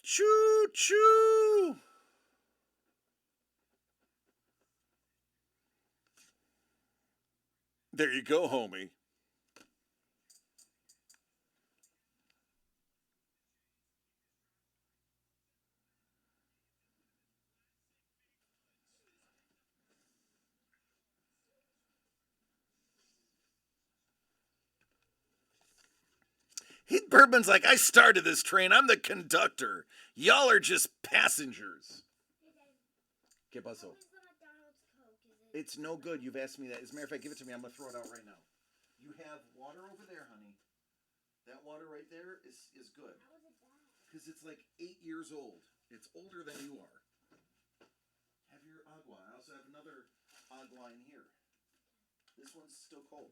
Choo choo. There you go, homie. Bourbon's like, I started this train. I'm the conductor. Y'all are just passengers. ¿Qué pasó? It's no good. You've asked me that. As a matter of fact, give it to me. I'm going to throw it out right now. You have water over there, honey. That water right there is good. Because it's like 8 years old. It's older than you are. Have your agua. I also have another agua in here. This one's still cold.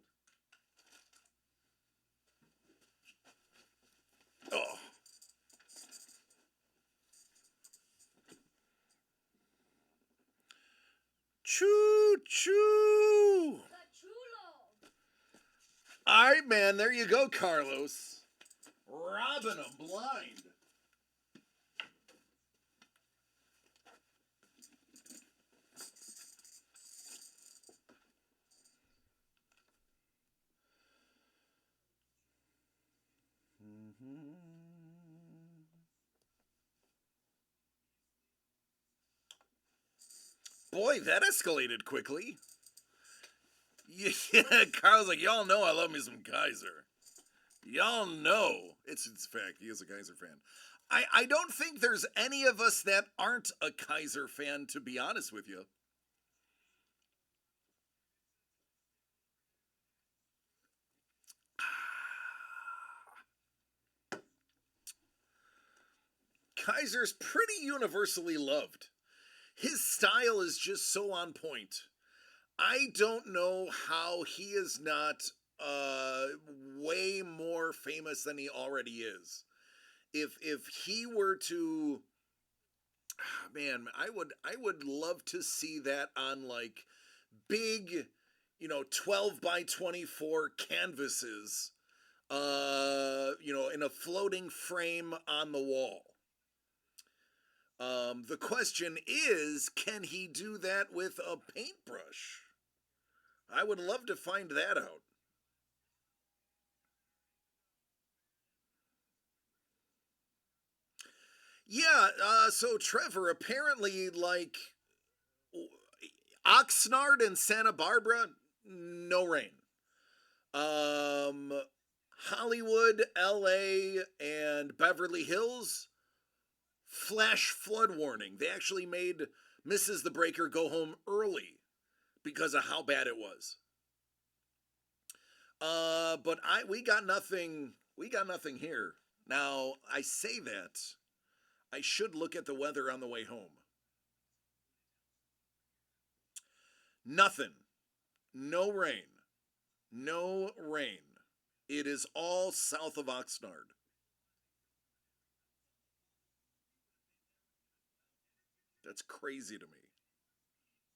Oh. Choo choo. All right, man. There you go, Carlos. Robbing them blind. Boy, that escalated quickly. Yeah, Carl's like, y'all know I love me some Kaiser. Y'all know. It's fact, he is a Kaiser fan. I don't think there's any of us that aren't a Kaiser fan, to be honest with you. Kaiser's pretty universally loved. His style is just so on point. I don't know how he is not way more famous than he already is. If he were to, man, I would love to see that on like big, 12 by 24 canvases, in a floating frame on the wall. The question is, can he do that with a paintbrush? I would love to find that out. Yeah, so Trevor, apparently, like, Oxnard and Santa Barbara, no rain. Um, Hollywood, LA, and Beverly Hills, flash flood warning. They actually made Mrs. the Breaker go home early because of how bad it was. But we got nothing. We got nothing here. Now I say that I should look at the weather on the way home. Nothing. No rain. No rain. It is all south of Oxnard. That's crazy to me.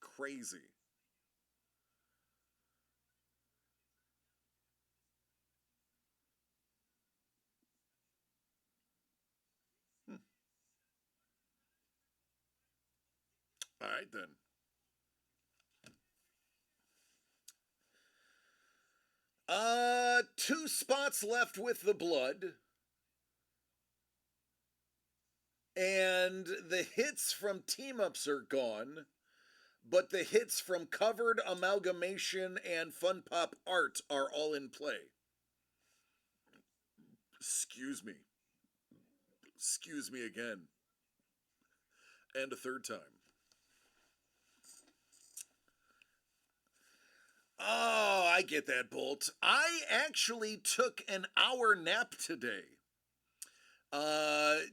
Crazy. Hmm. All right then. Two spots left with the blood. And the hits from team ups are gone, but the hits from covered amalgamation and fun pop art are all in play. Excuse me. Excuse me again. And a third time. Oh, I get that, Bolt. I actually took an hour nap today.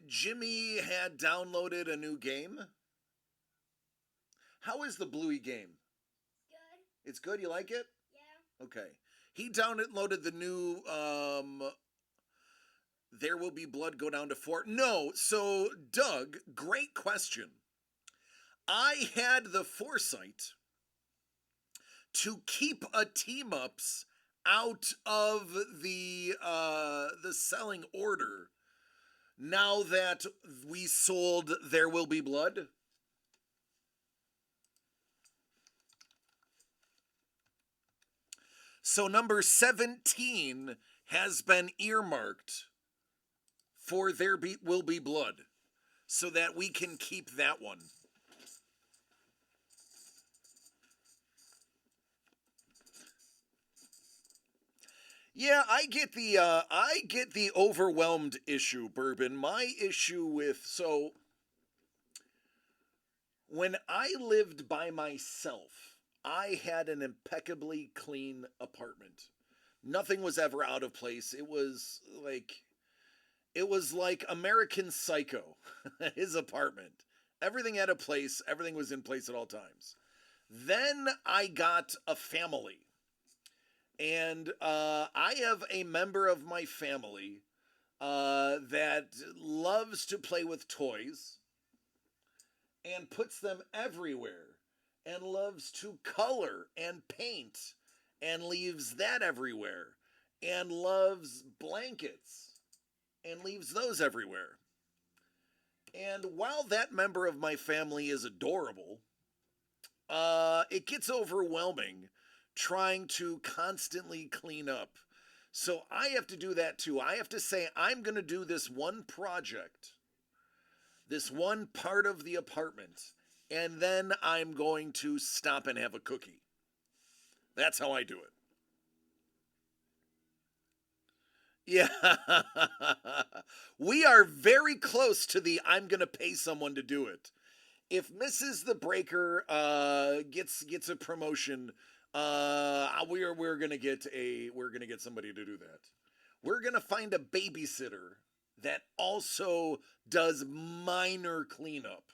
Jimmy had downloaded a new game. How is the Bluey game? Good. It's good. You like it? Yeah. Okay. He downloaded the new There Will Be Blood go down to 4. No. So, Doug, great question. I had the foresight to keep a team ups out of the selling order now that we sold There Will Be Blood. So number 17 has been earmarked for Will Be Blood so that we can keep that one. Yeah, I get the overwhelmed issue, Bourbon. My issue with when I lived by myself, I had an impeccably clean apartment. Nothing was ever out of place. It was like American Psycho, his apartment. Everything had a place, everything was in place at all times. Then I got a family. And I have a member of my family that loves to play with toys and puts them everywhere and loves to color and paint and leaves that everywhere. and loves blankets and leaves those everywhere. And while that member of my family is adorable, it gets overwhelming trying to constantly clean up. So I have to do that too. I have to say, I'm going to do this one project, this one part of the apartment, and then I'm going to stop and have a cookie. That's how I do it. Yeah. We are very close to the I'm going to pay someone to do it. If Mrs. the Breaker gets a promotion, we're going to get somebody to do that. We're going to find a babysitter that also does minor cleanup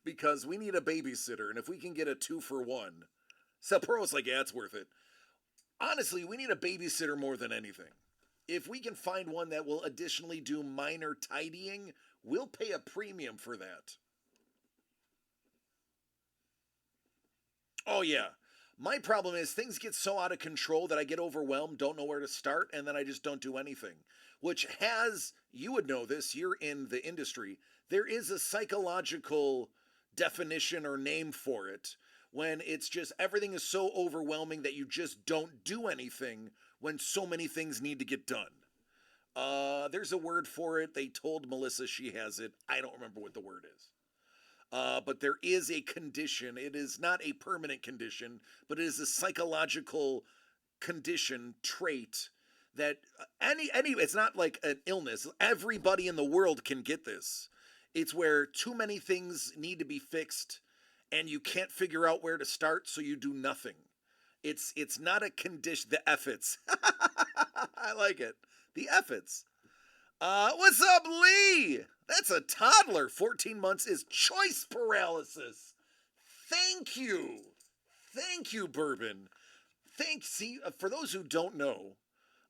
because we need a babysitter, and if we can get a 2-for-1, Sapporo's like, yeah, it's worth it. Honestly, we need a babysitter more than anything. If we can find one that will additionally do minor tidying, we'll pay a premium for that. Oh, yeah. My problem is things get so out of control that I get overwhelmed, don't know where to start, and then I just don't do anything. Which has, you would know this, you're in the industry, there is a psychological definition or name for it when it's just everything is so overwhelming that you just don't do anything when so many things need to get done. There's a word for it. They told Melissa she has it. I don't remember what the word is. But there is a condition. It is not a permanent condition, but it is a psychological condition trait that any it's not like an illness. Everybody in the world can get this. It's where too many things need to be fixed and you can't figure out where to start, so you do nothing. It's not a condition. The effits. I like it. The effits. What's up, Lee? That's a toddler. 14 months is choice paralysis. Thank you. Thank you, Bourbon. See, for those who don't know,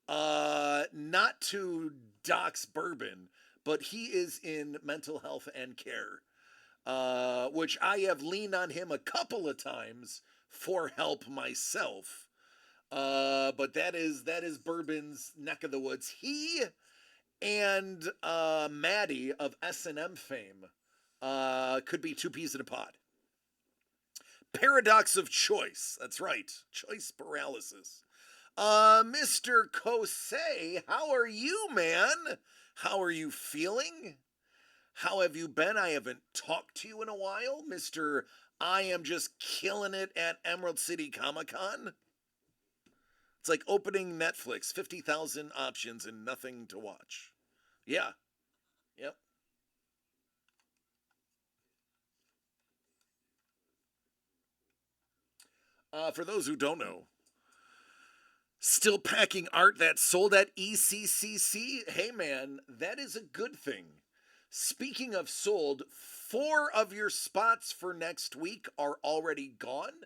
not to dox Bourbon, but he is in mental health and care, which I have leaned on him a couple of times for help myself. But that is Bourbon's neck of the woods. He and Maddie of S&M fame could be two peas in a pod. Paradox of choice. That's right. Choice paralysis. Mr. Kosei, how are you, man? How are you feeling? How have you been? I haven't talked to you in a while, Mr. I am just killing it at Emerald City Comic Con. It's like opening Netflix, 50,000 options and nothing to watch. Yeah. Yep. For those who don't know, still packing art that sold at ECCC? Hey man, that is a good thing. Speaking of sold, 4 of your spots for next week are already gone.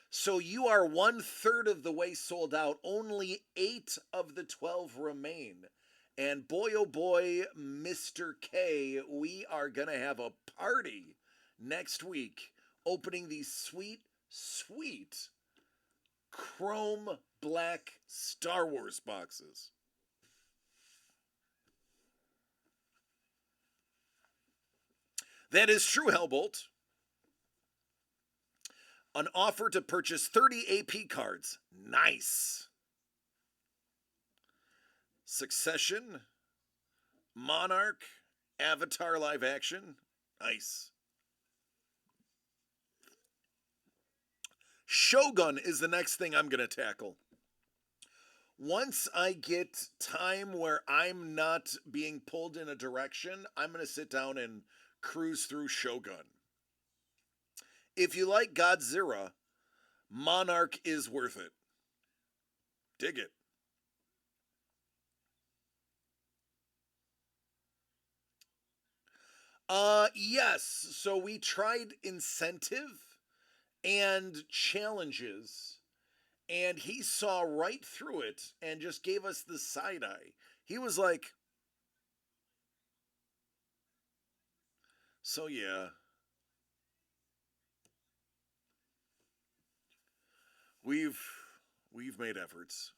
So you are 1/3 of the way sold out. Only 8 of the 12 remain. And boy, oh boy, Mr. K, we are going to have a party next week opening these sweet, sweet chrome black Star Wars boxes. That is true, Hellbolt. An offer to purchase 30 AP cards. Nice. Succession, Monarch, Avatar live action. Nice. Shogun is the next thing I'm going to tackle. Once I get time where I'm not being pulled in a direction, I'm going to sit down and cruise through Shogun. If you like Godzilla, Monarch is worth it. Dig it. Yes. So we tried incentive and challenges, and he saw right through it and just gave us the side eye. He was like, so yeah, we've we've made efforts.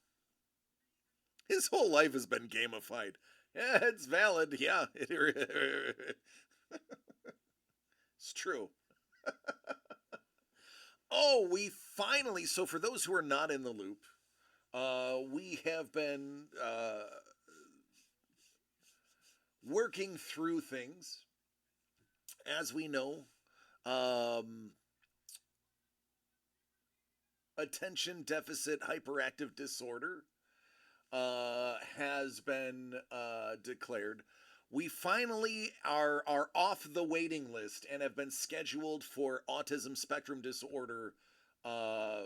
His whole life has been gamified. Yeah, it's valid. Yeah, it's true. Oh, we finally. So, for those who are not in the loop, we have been working through things. As we know, um, attention deficit hyperactive disorder has been declared. We finally are off the waiting list and have been scheduled for autism spectrum disorder uh,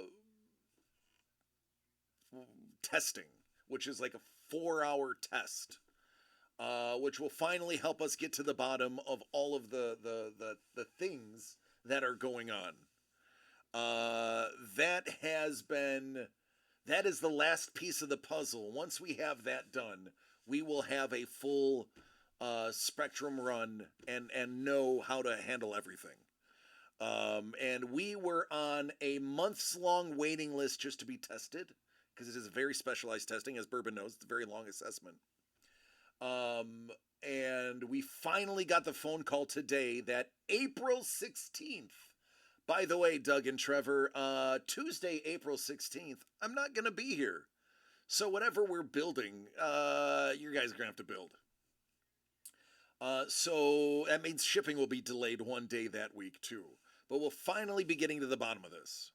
testing, which is like a 4 hour test, which will finally help us get to the bottom of all of the things that are going on. Uh, that has been that is the last piece of the puzzle. Once we have that done, we will have a full spectrum run and know how to handle everything. And we were on a months long waiting list just to be tested because it is a very specialized testing, as Bourbon knows. It's a very long assessment. And we finally got the phone call today that April 16th. By the way, Doug and Trevor, Tuesday, April 16th, I'm not going to be here. So whatever we're building, you guys are going to have to build. So that means shipping will be delayed one day that week too. But we'll finally be getting to the bottom of this.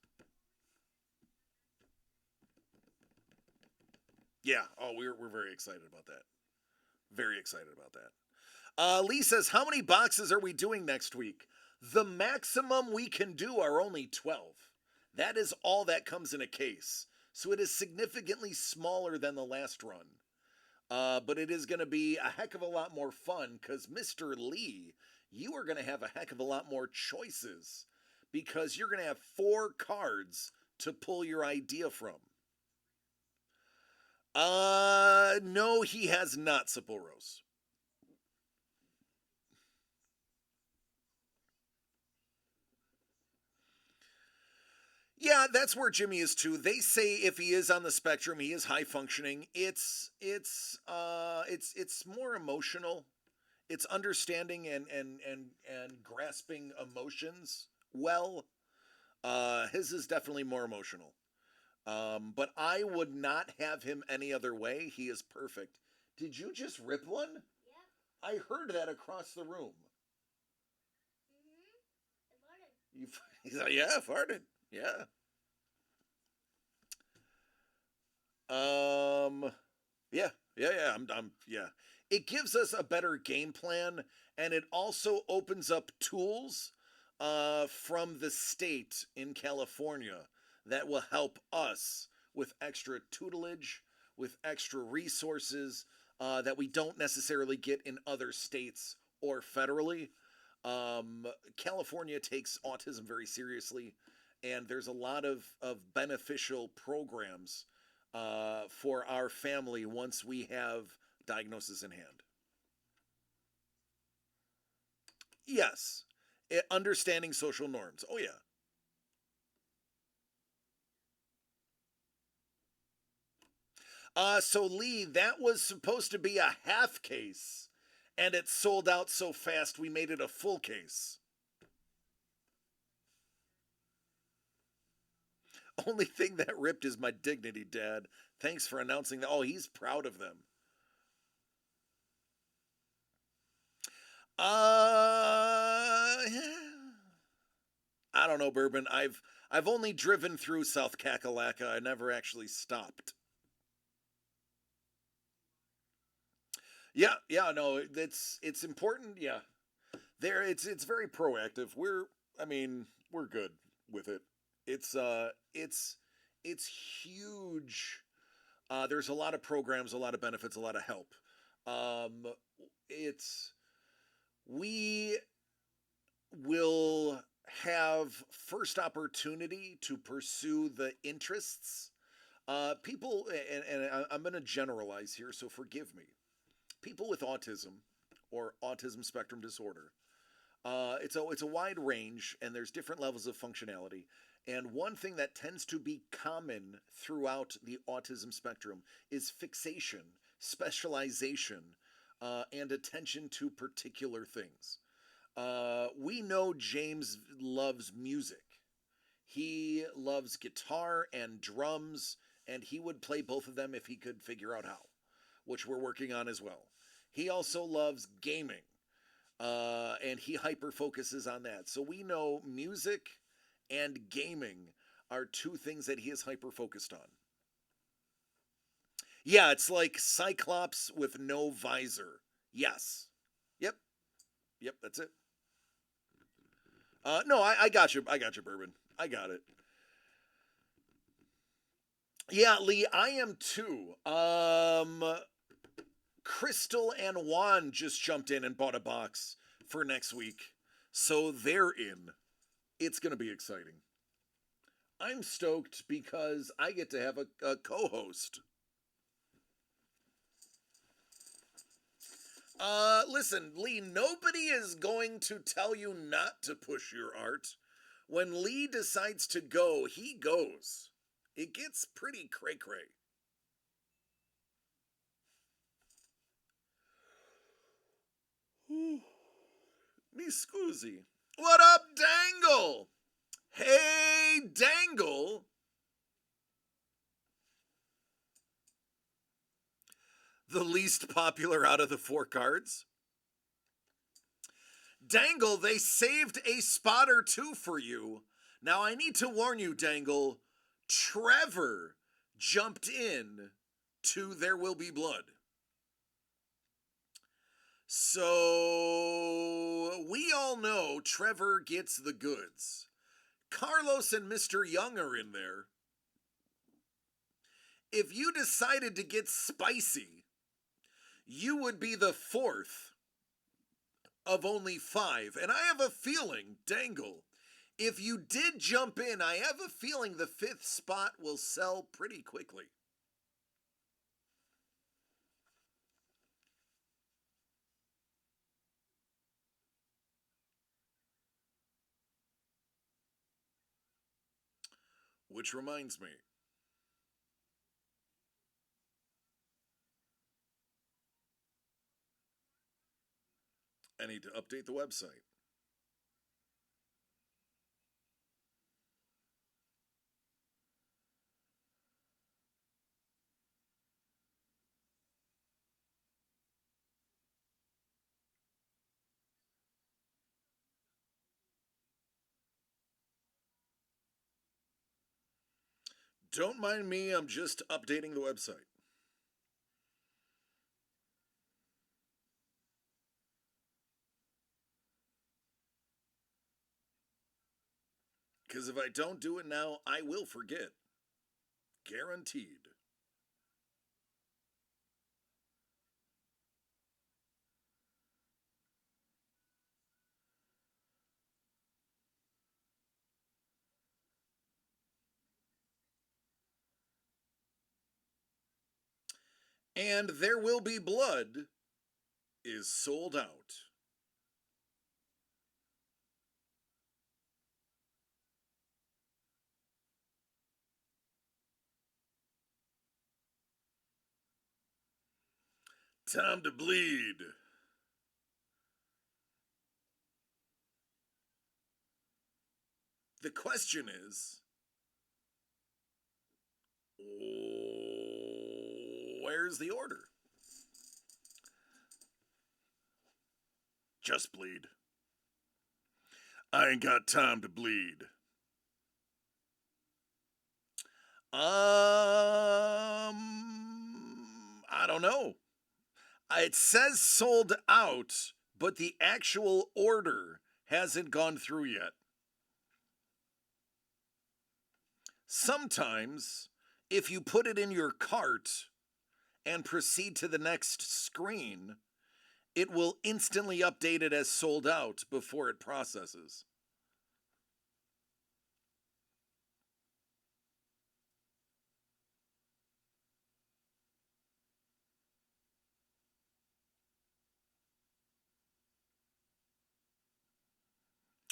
Yeah. Oh, we're very excited about that. Very excited about that. Lee says, how many boxes are we doing next week? The maximum we can do are only 12. That is all that comes in a case. So it is significantly smaller than the last run. But it is going to be a heck of a lot more fun because, Mr. Lee, you are going to have a heck of a lot more choices because you're going to have 4 cards to pull your idea from. No, he has not, Sapporo's. Yeah, that's where Jimmy is too. They say if he is on the spectrum, he is high functioning. It's more emotional. It's understanding and grasping emotions well. His is definitely more emotional. But I would not have him any other way. He is perfect. Did you just rip one? Yep. I heard that across the room. I farted. He's like, yeah, farted. Yeah. Um. Yeah. Yeah. It gives us a better game plan, and it also opens up tools, from the state in California that will help us with extra tutelage, with extra resources, that we don't necessarily get in other states or federally. California takes autism very seriously, and there's a lot of beneficial programs for our family once we have diagnosis in hand. Yes, understanding social norms. Oh yeah. So Lee, that was supposed to be a half case, and it sold out so fast we made it a full case. Only thing that ripped is my dignity, Dad. Thanks for announcing that. Oh, he's proud of them. I don't know, Bourbon. I've only driven through South Kakalaka. I never actually stopped. Yeah, no, it's important. Yeah, there, it's very proactive. I mean, we're good with it. It's huge. There's a lot of programs, a lot of benefits, a lot of help. Um, it's we will have first opportunity to pursue the interests. People, and I'm going to generalize here, so forgive me. People with autism or autism spectrum disorder It's a wide range, and there's different levels of functionality. And one thing that tends to be common throughout the autism spectrum is fixation, specialization, and attention to particular things. We know James loves music. He loves guitar and drums, and he would play both of them if he could figure out how, which we're working on as well. He also loves gaming, and he hyper focuses on that. So we know music and gaming are two things that he is hyper focused on. Yeah, it's like Cyclops with no visor. Yes. Yep. Yep, that's it. No, I got you. I got you, Bourbon. I got it. Yeah, Lee, I am too. Crystal and Juan just jumped in and bought a box for next week. So they're in. It's going to be exciting. I'm stoked because I get to have a co host. Listen, Lee, nobody is going to tell you not to push your art. When Lee decides to go, he goes. It gets pretty cray cray. Me scusi. What up, Dangle? Hey, Dangle. The least popular out of the four cards. Dangle, they saved a spot or two for you. Now, I need to warn you, Dangle, Trevor jumped in to There Will Be Blood. So, we all know Trevor gets the goods. Carlos and Mr. Young are in there. If you decided to get spicy, you would be the fourth of only five. And I have a feeling, Dangle, if you did jump in, I have a feeling the fifth spot will sell pretty quickly. Which reminds me, I need to update the website. Don't mind me, I'm just updating the website. Because if I don't do it now, I will forget. Guaranteed. And There Will Be Blood is sold out. Time to bleed. The question is, where's the order? Just bleed. I ain't got time to bleed. I don't know. It says sold out, but the actual order hasn't gone through yet. Sometimes, if you put it in your cart and proceed to the next screen, it will instantly update it as sold out before it processes.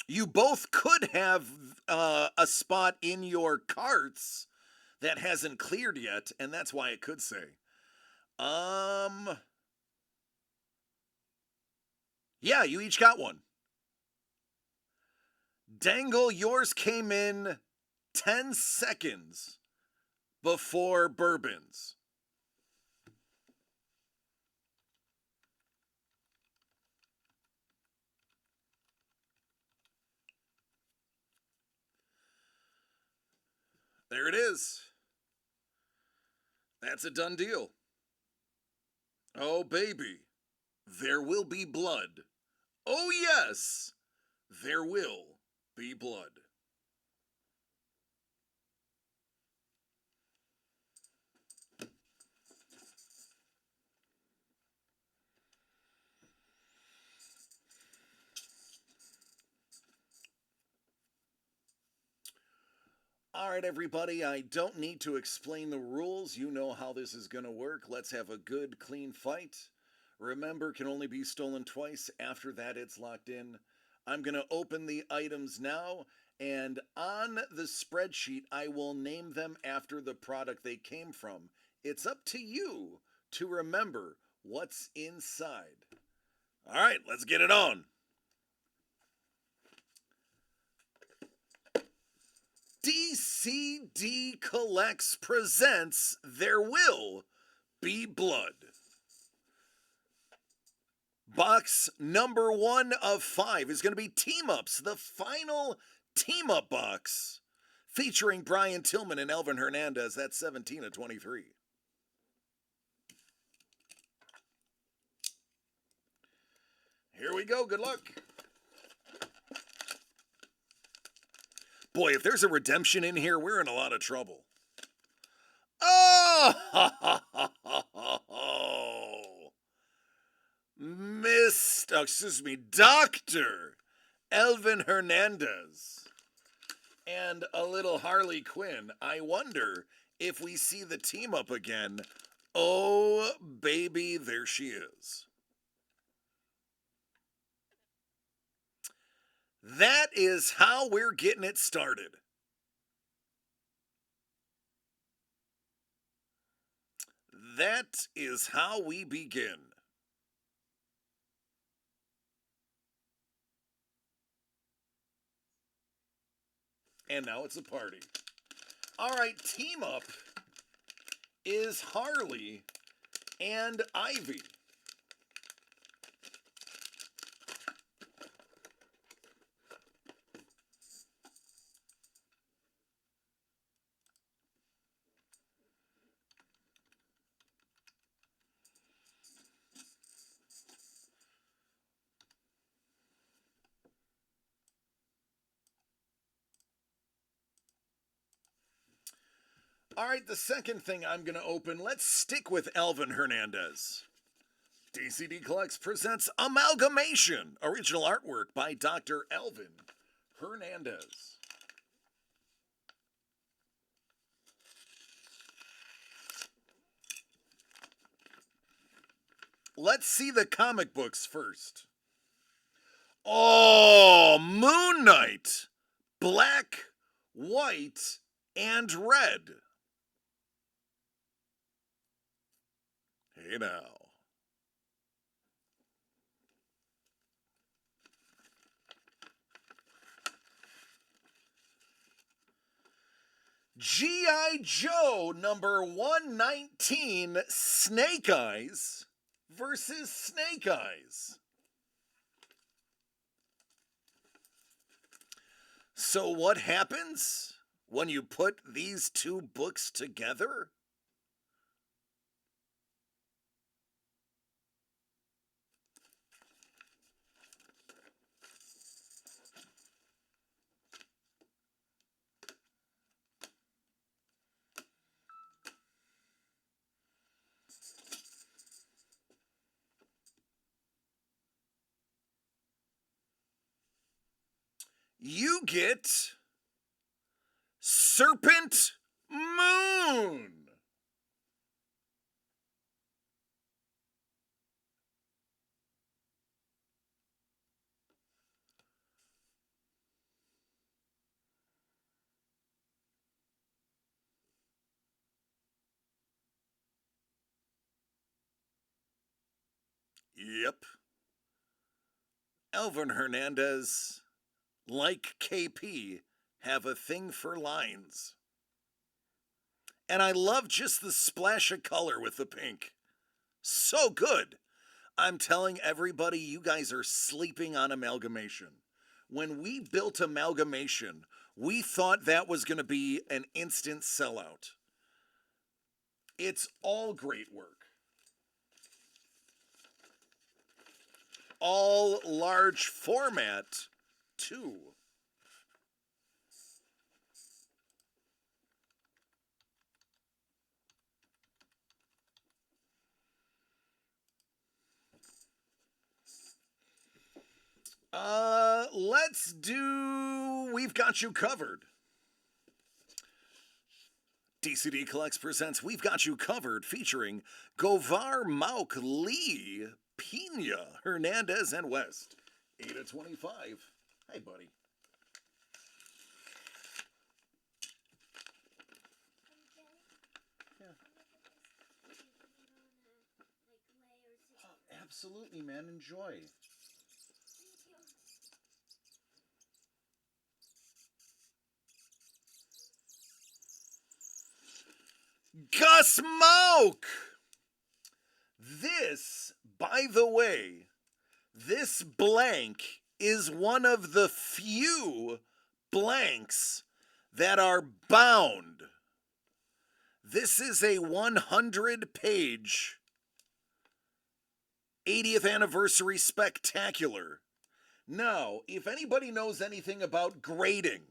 You both could have a spot in your carts that hasn't cleared yet, and that's why it could say. Um, yeah, you each got one. Dangle, yours came in 10 seconds before Bourbon's. There it is. That's a done deal. Oh, baby, there will be blood. Oh, yes, there will be blood. All right, everybody, I don't need to explain the rules. You know how this is going to work. Let's have a good, clean fight. Remember, can only be stolen twice. After that, it's locked in. I'm going to open the items now, and on the spreadsheet, I will name them after the product they came from. It's up to you to remember what's inside. All right, let's get it on. DCD Collects presents There Will Be Blood. Box number 1 of 5 is going to be Team Ups, the final Team Up box, featuring Brian Tillman and Elvin Hernandez. That's 17 of 23. Here we go. Good luck. Boy, if there's a redemption in here, we're in a lot of trouble. Oh! Dr. Elvin Hernandez. And a little Harley Quinn. I wonder if we see the team up again. Oh, baby, there she is. That is how we're getting it started. That is how we begin. And now it's a party. All right, team up is Harley and Ivy. All right, the second thing I'm going to open, let's stick with Elvin Hernandez. DCD Collects presents Amalgamation, original artwork by Dr. Elvin Hernandez. Let's see the comic books first. Oh, Moon Knight. Black, white, and red. Hey now. G.I. Joe number 119, Snake Eyes versus Snake Eyes. So what happens when you put these two books together? You get Serpent Moon. Yep. Elvin Hernandez, like KP, have a thing for lines. And I love just the splash of color with the pink. So good. I'm telling everybody, you guys are sleeping on Amalgamation. When we built Amalgamation, we thought that was going to be an instant sellout. It's all great work. All large format, too. Let's do We've Got You Covered. DCD Collects presents We've Got You Covered, featuring Govar, Mauk, Lee, Pena, Hernandez, and West. 8/25. Hey, buddy. Yeah. Oh, absolutely, man. Enjoy. Gus Mauk! This, by the way, this blank is one of the few blanks that are bound. This is a 100-page 80th anniversary spectacular. Now, if anybody knows anything about grading,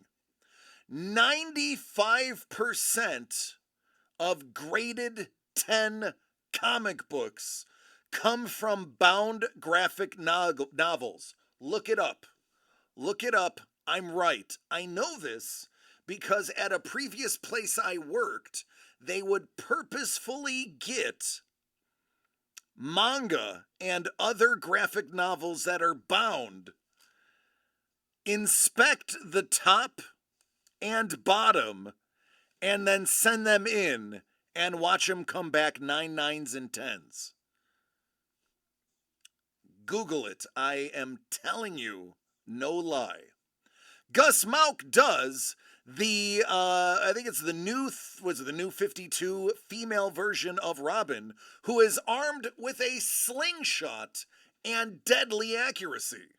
95% of graded 10 comic books come from bound graphic novels. Look it up. Look it up. I'm right. I know this because at a previous place I worked, they would purposefully get manga and other graphic novels that are bound, inspect the top and bottom, and then send them in and watch them come back 9 9s and 10s. Google it. I am telling you, no lie. Gus Mauk does the I think it's the new 52 female version of Robin, who is armed with a slingshot and deadly accuracy.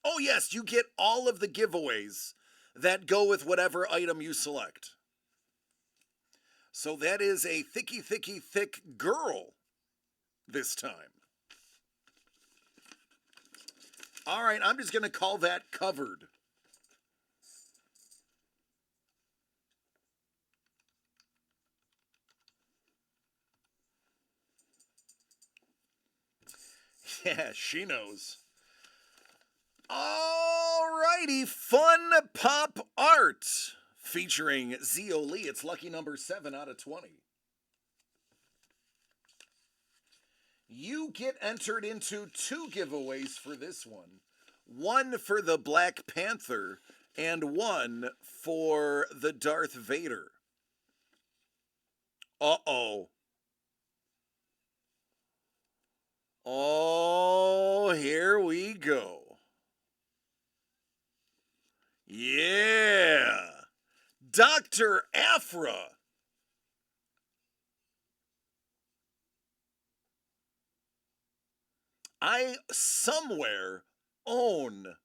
Oh yes, you get all of the giveaways that go with whatever item you select. So that is a thick girl this time. All right, I'm just going to call that covered. Yeah, she knows. Alrighty, Fun Pop Art featuring Zio Lee. It's lucky number 7/20. You get entered into 2 giveaways for this one. One for the Black Panther and one for the Darth Vader. Uh-oh. Oh, here we go. Yeah. Dr. Aphra. I somewhere own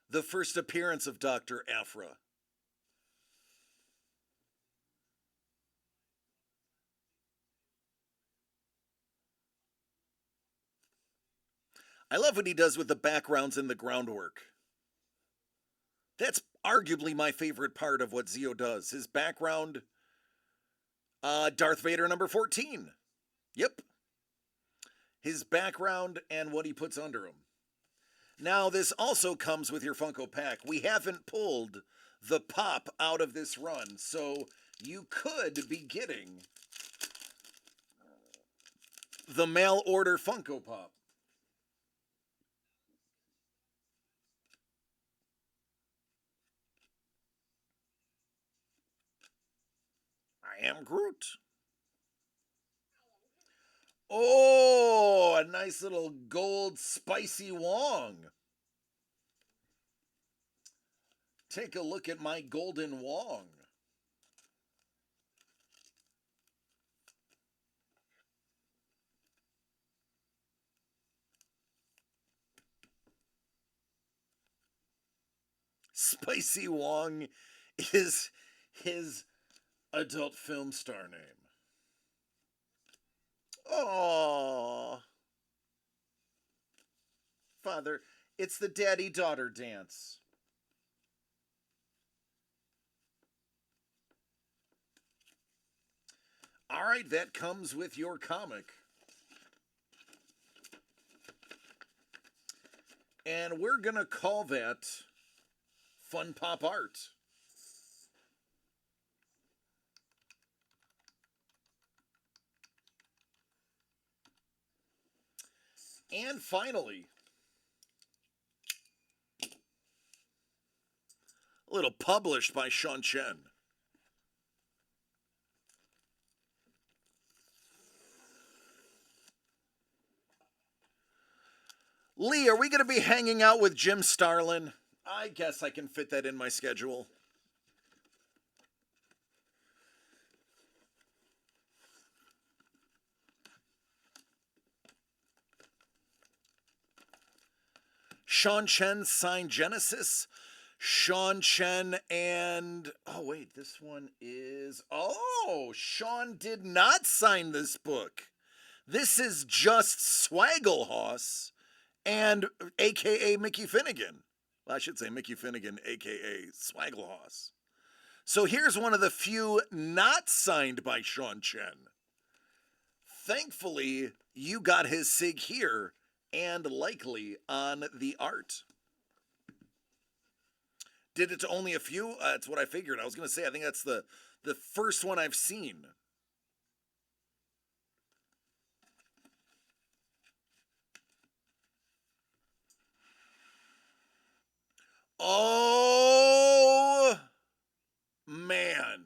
the first appearance of Dr. Aphra. I love what he does with the backgrounds and the groundwork. That's arguably my favorite part of what Zio does. His background, Darth Vader number 14. Yep. His background and what he puts under him. Now, this also comes with your Funko pack. We haven't pulled the pop out of this run, so you could be getting the mail order Funko Pop. I am Groot. Oh, a nice little gold spicy Wong. Take a look at my golden Wong. Spicy Wong is his adult film star name. Oh, Father, it's the daddy-daughter dance. All right, that comes with your comic. And we're going to call that Fun Pop Art. And finally, a little published by Sean Chen. Lee, are we going to be hanging out with Jim Starlin? I guess I can fit that in my schedule. Sean Chen signed Genesis. Sean Chen and... Oh, wait, this one is... Oh, Sean did not sign this book. This is just Swagglehoss and a.k.a. Mickey Finnegan. Well, I should say Mickey Finnegan, a.k.a. Swagglehoss. So here's one of the few not signed by Sean Chen. Thankfully, you got his sig here and likely on the art. Did it to only a few? That's what I figured. I was going to say, I think that's the first one I've seen. Oh, man.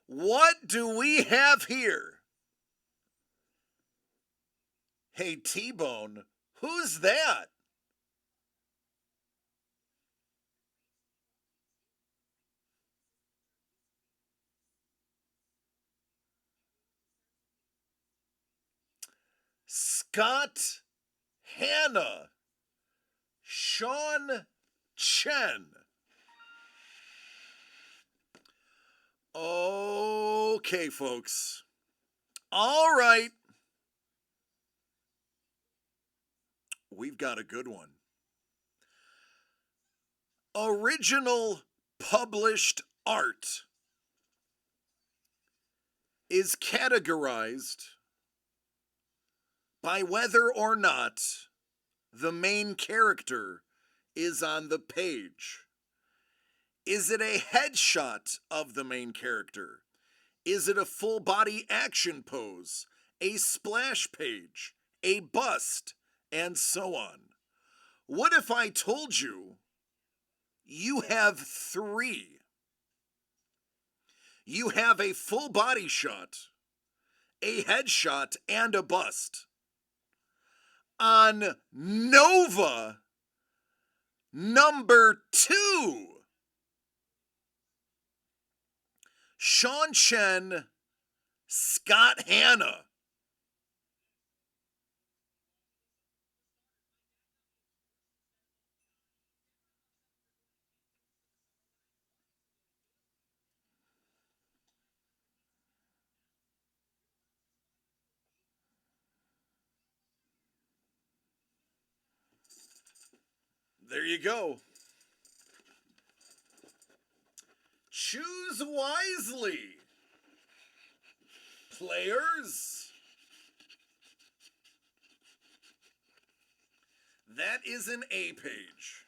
What do we have here? Hey, T-Bone, who's that? Scott Hanna. Sean Chen. Okay, folks. All right. We've got a good one. Original published art is categorized by whether or not the main character is on the page. Is it a headshot of the main character? Is it a full body action pose, a splash page, a bust, and so on? What if I told you you have three? You have a full body shot, a headshot, and a bust. On Nova number 2, Sean Chen, Scott Hanna. There you go. Choose wisely, players. That is an A page.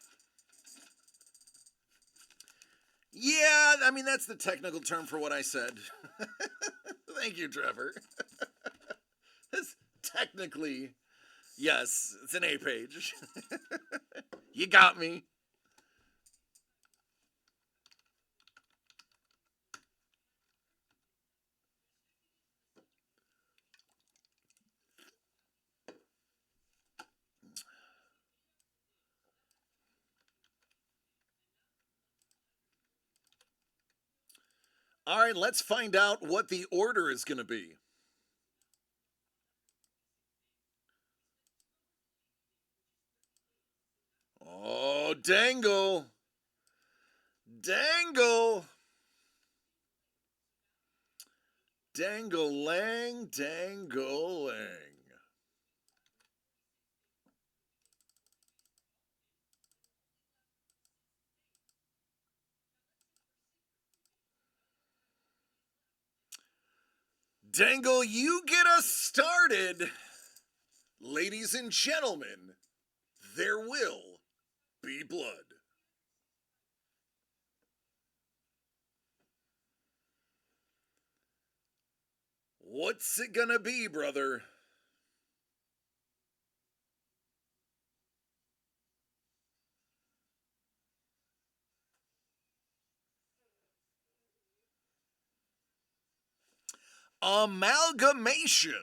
Yeah, I mean, that's the technical term for what I said. Thank you, Trevor. It's technically, yes, it's an A page. You got me. All right, let's find out what the order is going to be. Oh, Dangle. Dangle. Dangle-lang, dangle-lang. Dangle, you get us started. Ladies and gentlemen, there will be blood. What's it gonna be, brother? Amalgamation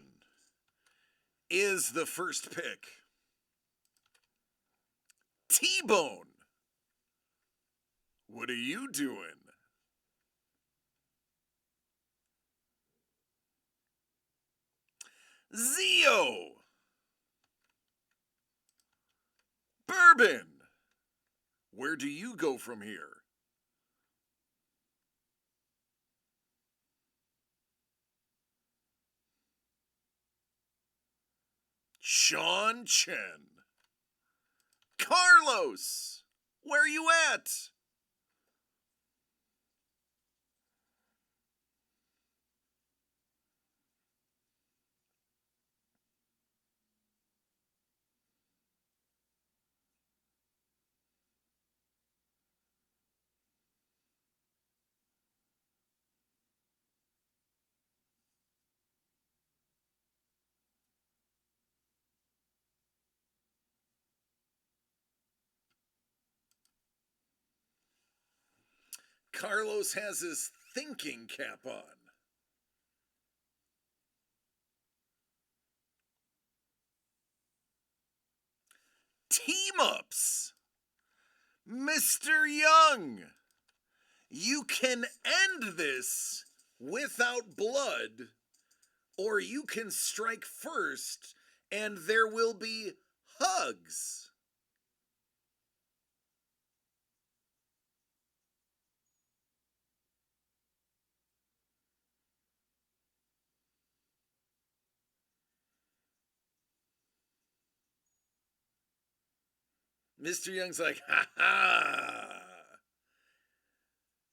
is the first pick. T-Bone, what are you doing? Zio, Bourbon, where do you go from here? Sean Chen, Carlos, where you at? Carlos has his thinking cap on. Team-ups. Mr. Young, you can end this without blood, or you can strike first and there will be hugs. Mr. Young's like, ha ha.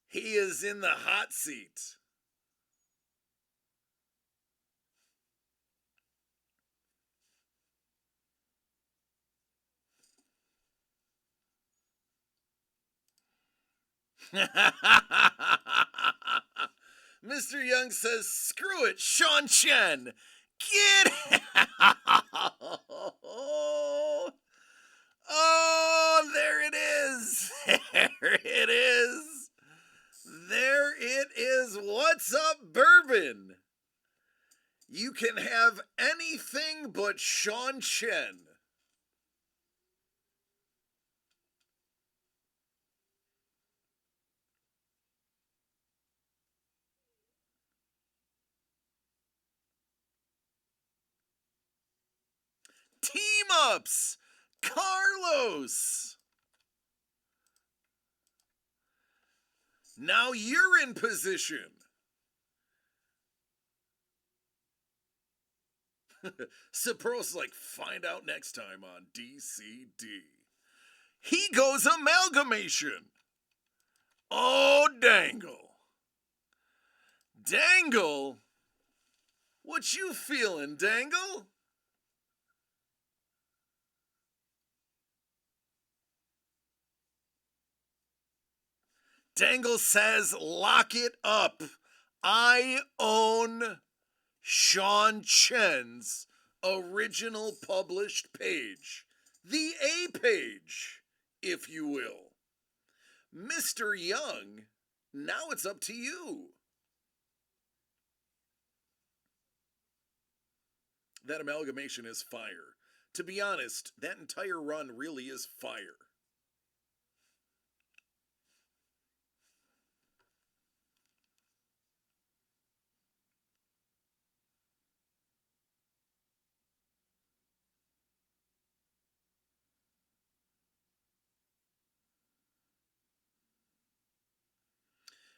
He is in the hot seat. Mr. Young says, screw it, Sean Chen. Get out. Oh, there it is. There it is. There it is. What's up, Bourbon? You can have anything but Sean Chen. Team-ups. Carlos. Now you're in position. Sapro's like, find out next time on DCD. He goes amalgamation. Oh, Dangle. Dangle? What you feeling, Dangle? Dangle says, lock it up. I own Sean Chen's original published page. The A page, if you will. Mr. Young, now it's up to you. That amalgamation is fire. To be honest, that entire run really is fire.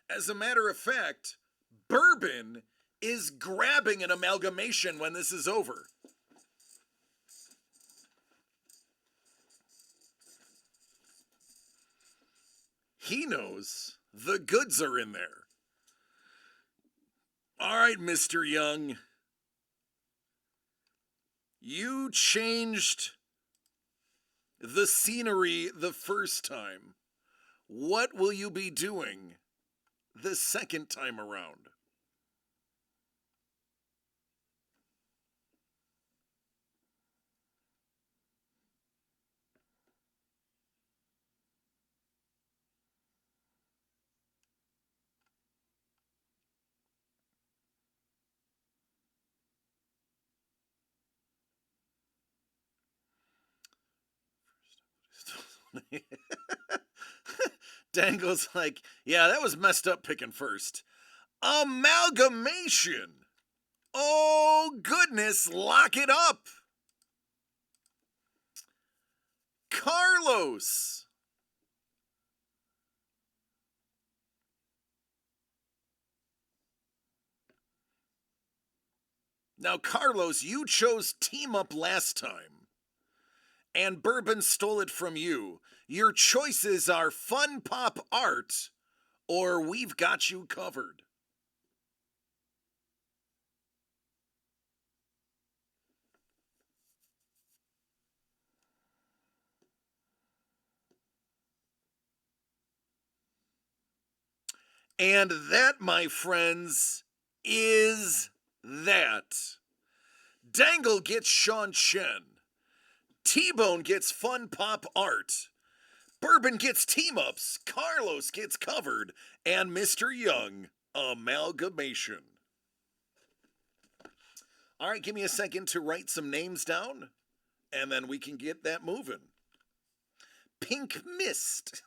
As a matter of fact, Bourbon is grabbing an amalgamation when this is over. He knows the goods are in there. All right, Mr. Young. You changed the scenery the first time. What will you be doing the second time around? Dangle's like, yeah, that was messed up picking first. Amalgamation. Oh, goodness, lock it up. Carlos. Now, Carlos, you chose Team Up last time, and Bourbon stole it from you. Your choices are Fun Pop Art or We've Got You Covered. And that, my friends, is that. Dangle gets Sean Chen. T-Bone gets Fun Pop Art. Bourbon gets team-ups. Carlos gets covered. And Mr. Young, amalgamation. All right, give me a second to write some names down, and then we can get that moving. Pink Mist.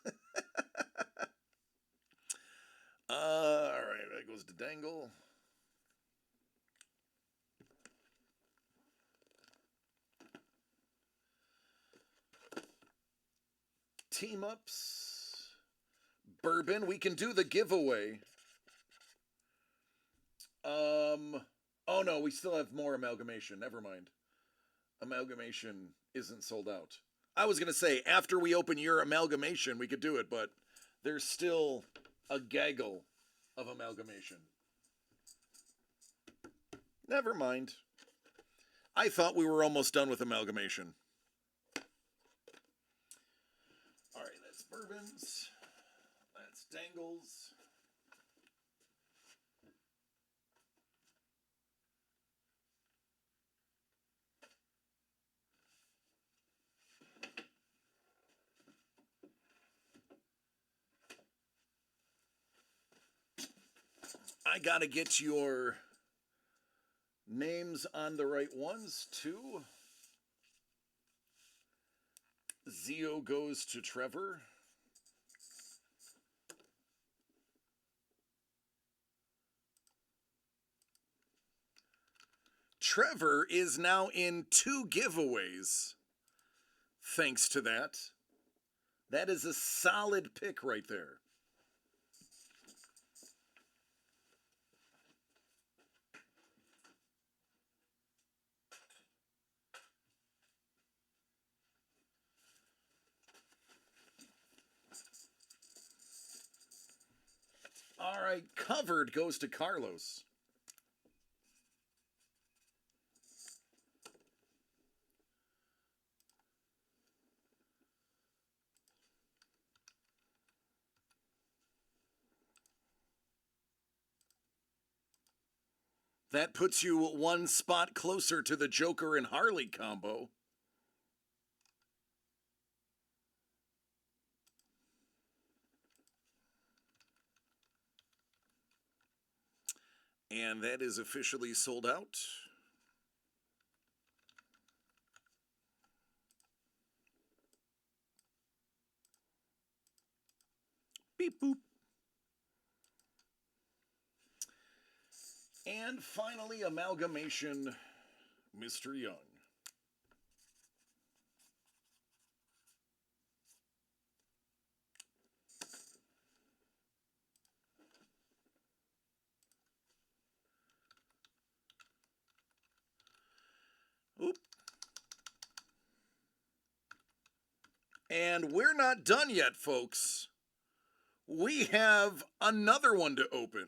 All right, that goes to Dangle. Team ups. Bourbon, we can do the giveaway. Oh no, we still have more amalgamation. Never mind. Amalgamation isn't sold out. I was going to say, after we open your amalgamation, we could do it, but there's still a gaggle of amalgamation. Never mind. I thought we were almost done with amalgamation. All right, that's Bourbon's. That's Dangle's. I gotta get your names on the right ones, too. Zio goes to Trevor. Trevor is now in 2 giveaways. Thanks to that. That is a solid pick right there. All right, covered goes to Carlos. That puts you 1 spot closer to the Joker and Harley combo. And that is officially sold out. Beep boop. And finally, amalgamation, Mr. Young. And we're not done yet, folks. We have another one to open.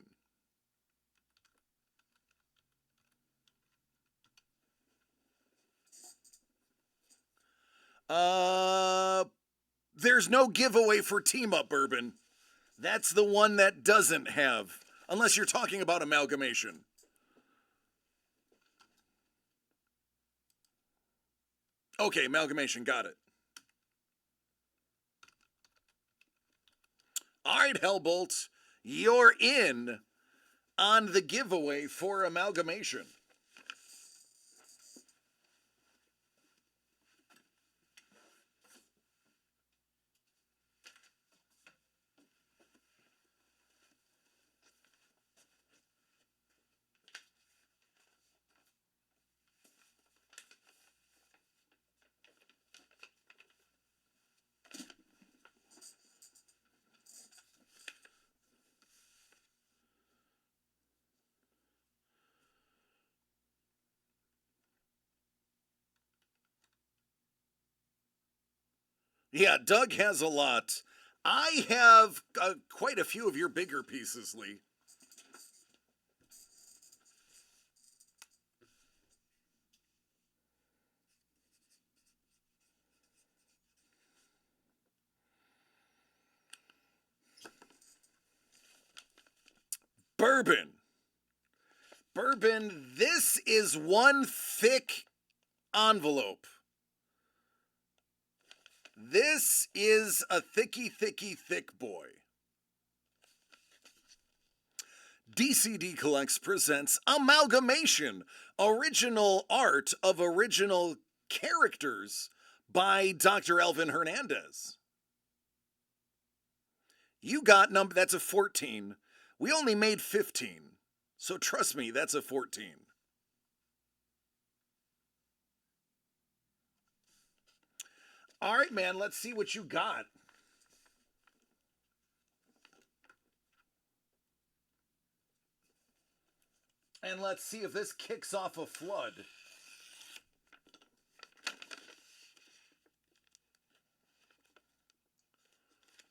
There's no giveaway for Team Up Bourbon. That's the one that doesn't have, unless you're talking about amalgamation. Okay, amalgamation, got it. All right, Hellbolt, you're in on the giveaway for amalgamation. Yeah, Doug has a lot. I have quite a few of your bigger pieces, Lee. Bourbon. Bourbon, this is one thick envelope. This is a thicky, thick boy. DCD Collects presents Amalgamation, original art of original characters by Dr. Elvin Hernandez. You got that's a 14. We only made 15. So trust me, that's a 14. All right, man, let's see what you got. And let's see if this kicks off a flood.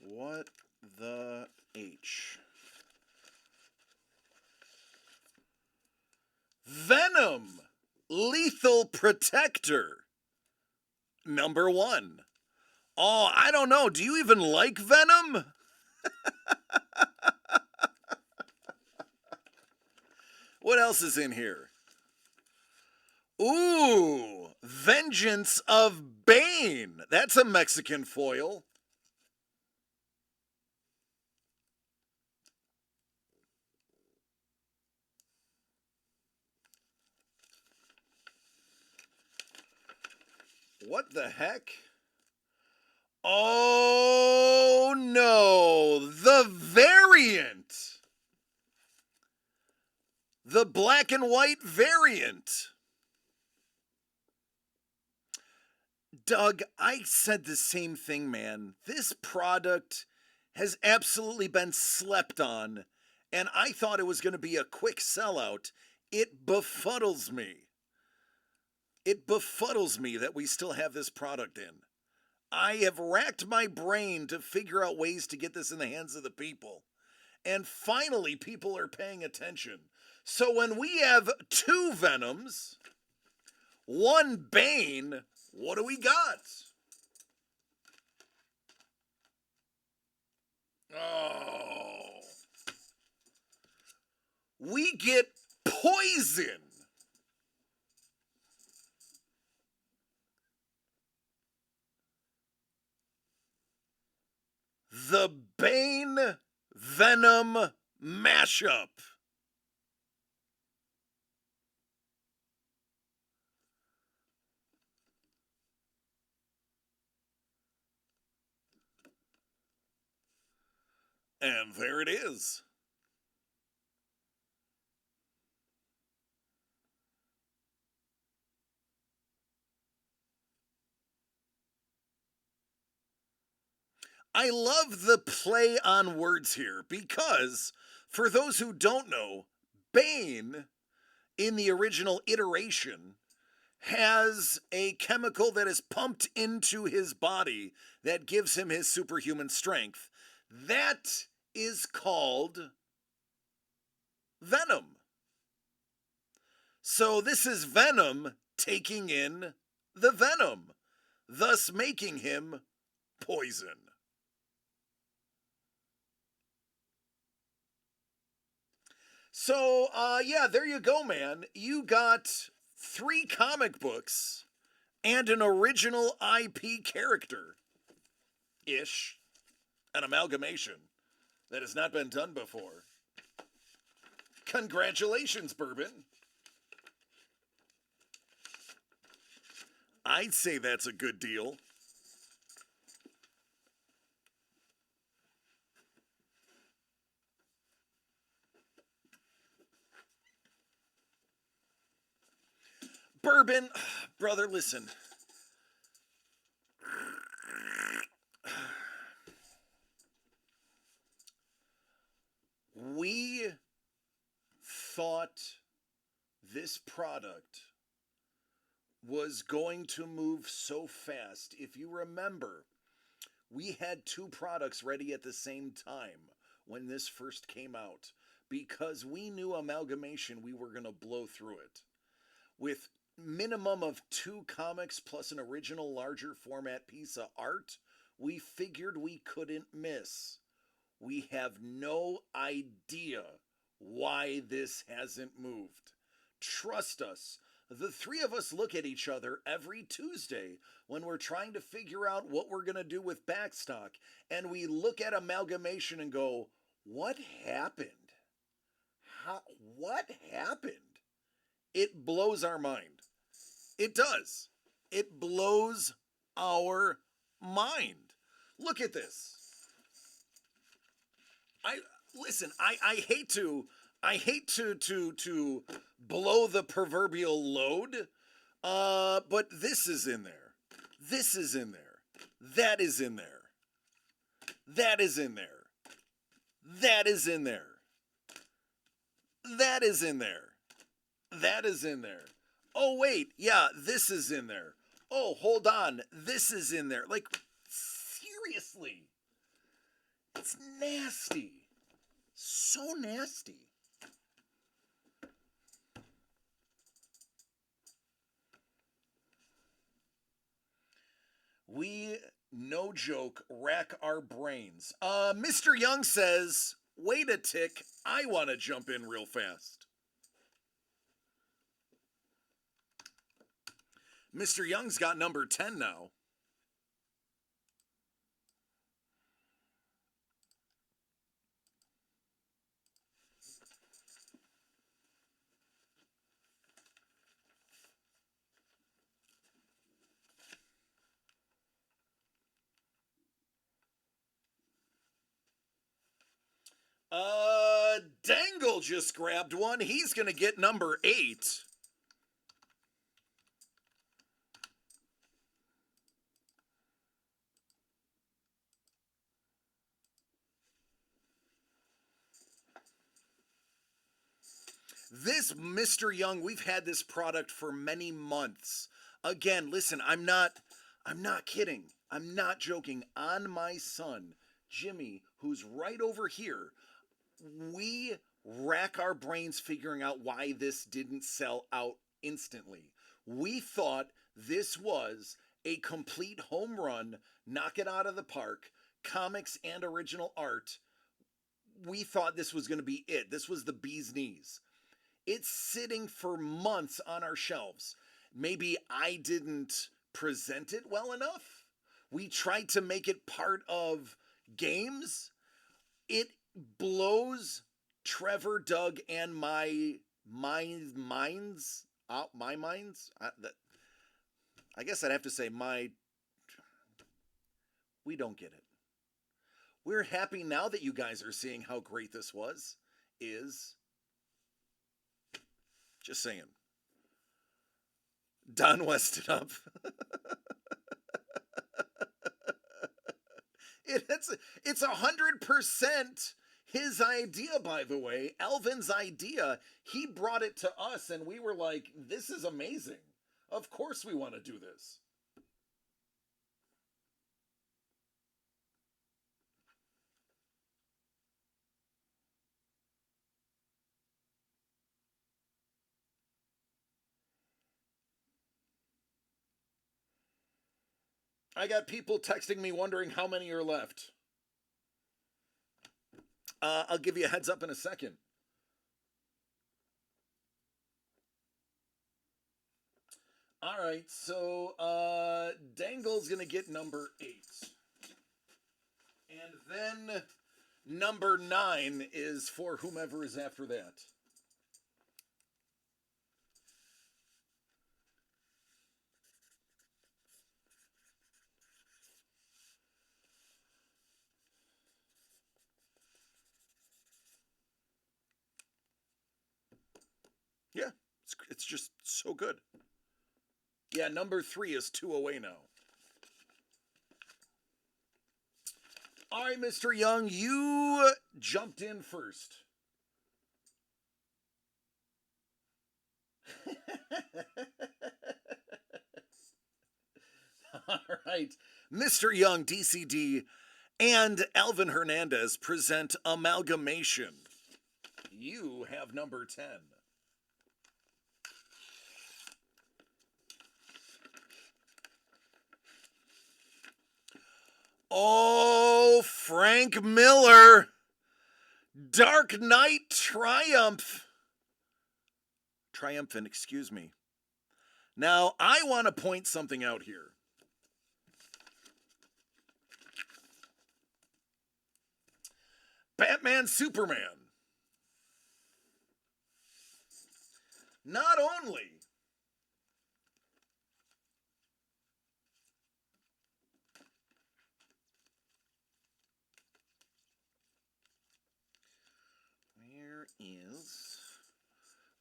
What the H? Venom, Lethal Protector, number 1. Oh, I don't know. Do you even like Venom? What else is in here? Ooh, Vengeance of Bane. That's a Mexican foil. What the heck? Oh no, the variant. The black and white variant. Doug, I said the same thing, man. This product has absolutely been slept on, and I thought it was going to be a quick sellout. It befuddles me. It befuddles me that we still have this product in. I have racked my brain to figure out ways to get this in the hands of the people. And finally, people are paying attention. So when we have 2 Venoms, 1 Bane, what do we got? Oh. We get Poison. The Bane Venom mashup. And there it is. I love the play on words here because, for those who don't know, Bane, in the original iteration, has a chemical that is pumped into his body that gives him his superhuman strength. That is called Venom. So this is Venom taking in the Venom, thus making him poison. So, yeah, there you go, man. You got 3 comic books and an original IP character ish, an amalgamation that has not been done before. Congratulations, Bourbon. I'd say that's a good deal. Bourbon, brother, listen. We thought this product was going to move so fast. If you remember, we had 2 products ready at the same time when this first came out because we knew amalgamation, we were going to blow through it. With minimum of 2 comics plus an original larger format piece of art, we figured we couldn't miss. We have no idea why this hasn't moved. Trust us, the 3 of us look at each other every Tuesday when we're trying to figure out what we're going to do with Backstock, and we look at amalgamation and go, what happened? What happened? It blows our mind. It does. It blows our mind. Look at this. I hate to blow the proverbial load, but this is in there. This is in there. That is in there. That is in there. That is in there. That is in there. That is in there. Oh, wait. Yeah, this is in there. Oh, hold on. This is in there. Like, seriously. It's nasty. So nasty. We, no joke, rack our brains. Mr. Young says, wait a tick. I want to jump in real fast. Mr. Young's got number 10 now. Dangle just grabbed one. He's going to get number 8. This Mr. Young, we've had this product for many months. Again, listen, I'm not kidding. I'm not joking. On my son, Jimmy, who's right over here, we rack our brains figuring out why this didn't sell out instantly. We thought this was a complete home run, knock it out of the park, comics and original art. We thought this was going to be it. This was the bee's knees. It's sitting for months on our shelves. Maybe I didn't present it well enough. We tried to make it part of games. It blows Trevor, Doug, and my minds out. My minds. I guess I'd have to say my. We don't get it. We're happy now that you guys are seeing how great this was. Just saying. Don Weston up. It's 100% his idea, by the way. Alvin's idea. He brought it to us, and we were like, "This is amazing. Of course we want to do this. I got people texting me wondering how many are left. I'll give you a heads up in a second. All right, so Dangle's gonna get number 8, and then number 9 is for whomever is after that. Yeah, it's just so good. Yeah, number 3 is 2 away now. All right, Mr. Young, you jumped in first. All right. Mr. Young, DCD, and Alvin Hernandez present Amalgamation. You have number 10. Oh, Frank Miller. Dark Knight Triumphant, excuse me. Now, I want to point something out here. Batman Superman. Not only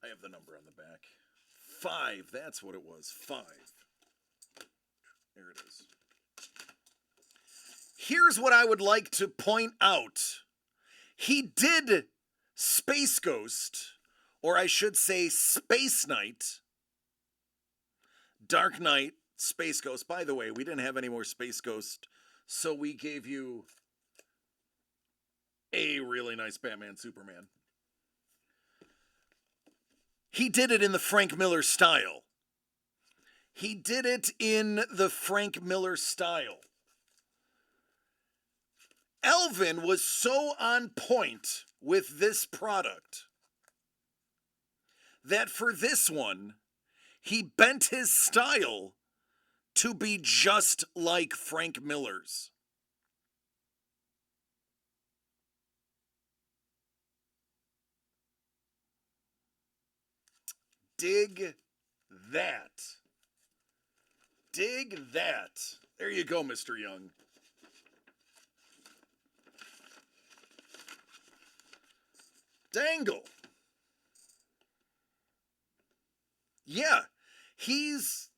I have the number on the back. 5, that's what it was. 5. There it is. Here's what I would like to point out. He did Space Ghost, or I should say Space Knight, Dark Knight, Space Ghost. By the way, we didn't have any more Space Ghost, so we gave you a really nice Batman Superman. He did it in the Frank Miller style. He did it in the Frank Miller style. Elvin was so on point with this product that for this one, he bent his style to be just like Frank Miller's. Dig that. Dig that. There you go, Mr. Young. Dangle. Yeah, he's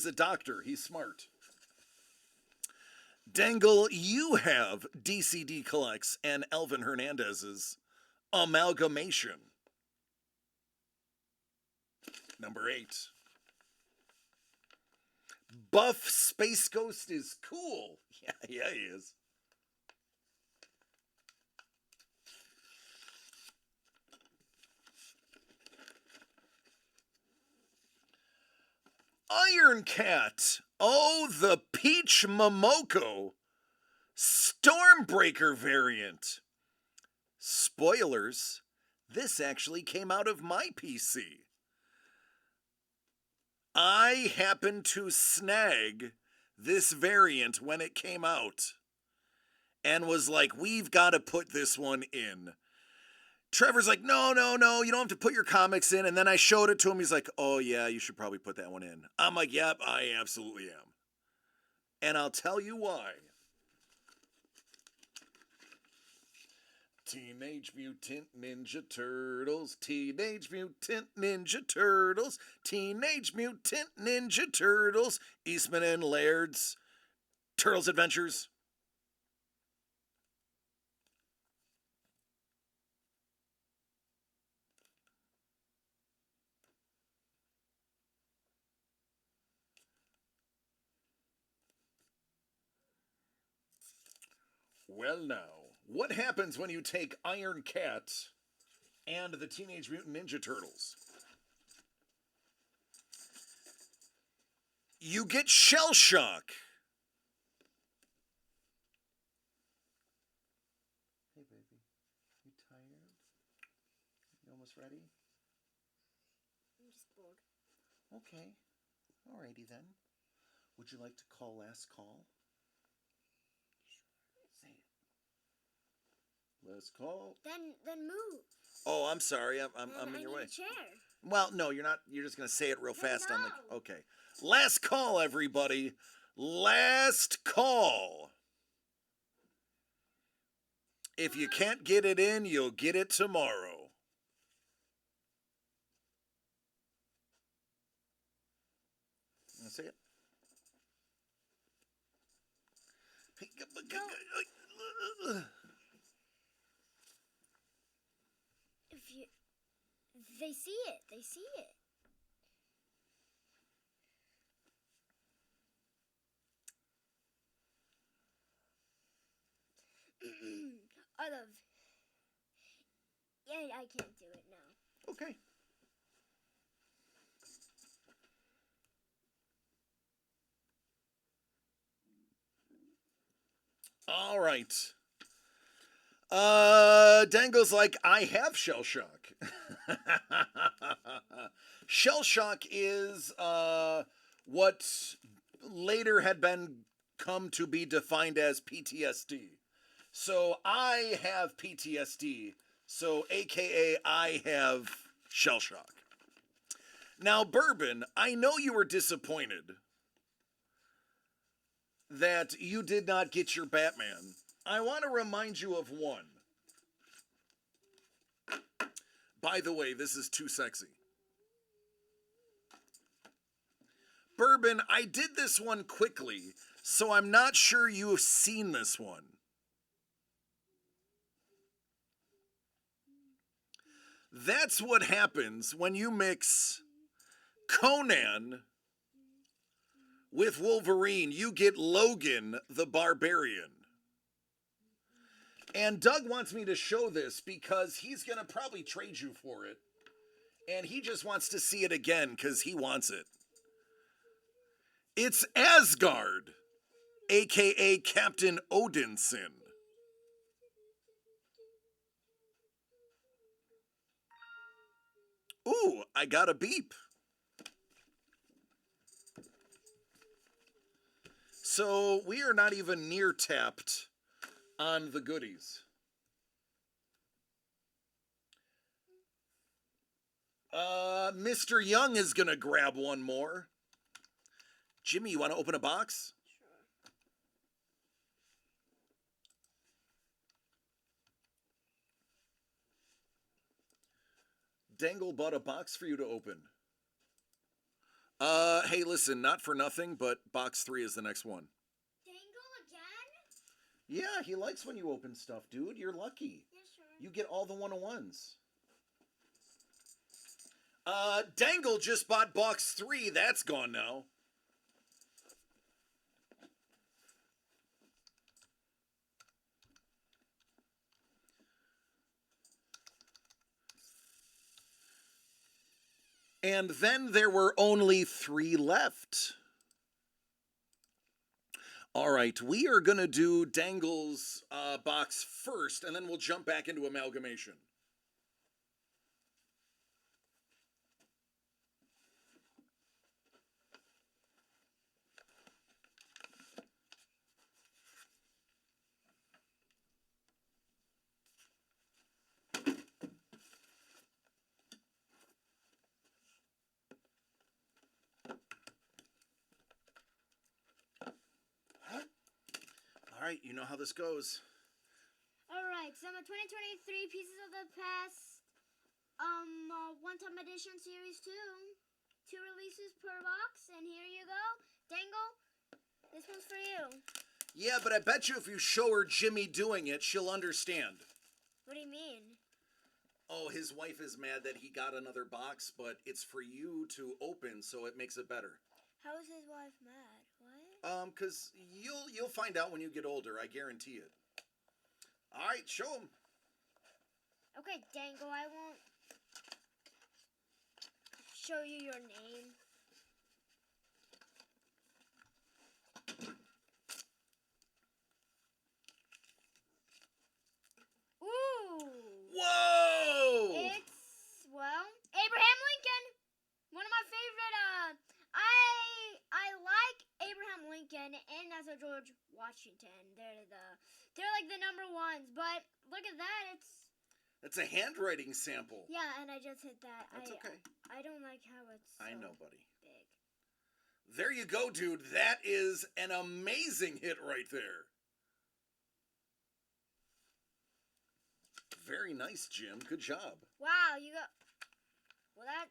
a doctor. He's smart. Dangle, you have DCD Collects and Elvin Hernandez's Amalgamation. Number 8. Buff Space Ghost is cool. Yeah, he is. Iron Cat. Oh, the Peach Momoko Stormbreaker variant. Spoilers, this actually came out of my PC. I happened to snag this variant when it came out and was like, we've got to put this one in. Trevor's like, no, you don't have to put your comics in. And then I showed it to him. He's like, oh, yeah, you should probably put that one in. I'm like, yep, I absolutely am. And I'll tell you why. Teenage Mutant Ninja Turtles, Teenage Mutant Ninja Turtles, Teenage Mutant Ninja Turtles, Eastman and Laird's Turtles Adventures. Well, now, what happens when you take Iron Cat and the Teenage Mutant Ninja Turtles? You get shell shock. Hey, baby. You tired? You almost ready? I'm just bored. Okay. Alrighty then. Would you like to call last call? Say it. Last call. Then move. Oh, I'm sorry. I'm Then in I your need way. a chair. Well, no, you're not. You're just gonna say it real Then fast on the. no. Okay. Last call, everybody. Last call. If you can't get it in, you'll get it tomorrow. That's it. If you, they see it. They see it. I love. Yeah, I can't do it now. Okay. All right. Dango's like, I have shell shock. Shell shock is what later had been come to be defined as PTSD. So I have PTSD. So AKA I have shell shock. Now, Bourbon, I know you were disappointed that you did not get your Batman. I want to remind you of one. By the way, this is too sexy. Bourbon, I did this one quickly, so I'm not sure you have seen this one. That's what happens when you mix Conan with Wolverine. You get Logan the Barbarian. And Doug wants me to show this because he's going to probably trade you for it. And he just wants to see it again because he wants it. It's Asgard, aka Captain Odinson. Ooh, I got a beep. So we are not even near tapped on the goodies. Mr. Young is gonna grab one more. Jimmy, you want to open a box? Sure. Dangle bought a box for you to open. Hey, listen, not for nothing, but box 3 is the next one. Dangle again? Yeah, he likes when you open stuff, dude. You're lucky. Yeah, sure. You get all the 101s. Dangle just bought box 3. That's gone now. And then there were only 3 left. All right, we are going to do Dangle's box first, and then we'll jump back into Amalgamation. All right, you know how this goes. Alright, some of 2023 Pieces of the Past, one-time edition series 2. 2 releases per box, and here you go. Dangle, this one's for you. Yeah, but I bet you if you show her Jimmy doing it, she'll understand. What do you mean? Oh, his wife is mad that he got another box, but it's for you to open, so it makes it better. How is his wife mad? What? 'Cause you'll find out when you get older, I guarantee it. right, show him. Okay, Dangle, I won't show you your name. Ooh! Whoa! It's, well, Abraham Lincoln. One of my favorite, I like Abraham Lincoln and also George Washington. They're like the number ones, but look at that, It's a handwriting sample. yeah, and I just hit that. That's okay. I don't like how it's so I know, buddy. big. There you go, dude. That is an amazing hit right there. Very nice, Jim. Good job. Wow, you got, well that,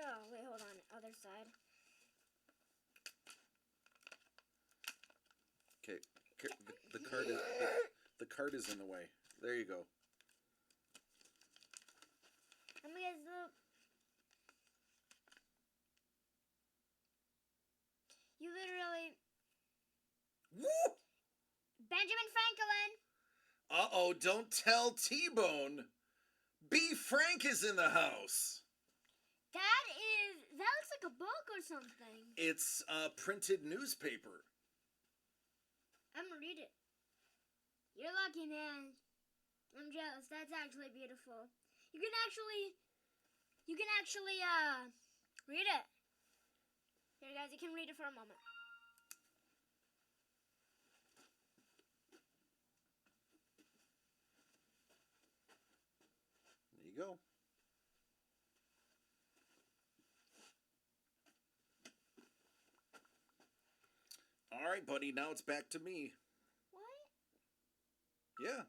oh, wait, hold on, other side. Okay, the card is in the way. There you go. Let me guess you literally, Woo! Benjamin Franklin. Uh-oh, don't tell T-Bone. B. Frank is in the house. That looks like a book or something. It's a printed newspaper. I'm gonna read it. You're lucky, man. I'm jealous. That's actually beautiful. You can actually read it. Here, guys, you can read it for a moment. There you go. All right, buddy, now it's back to me. What? Yeah.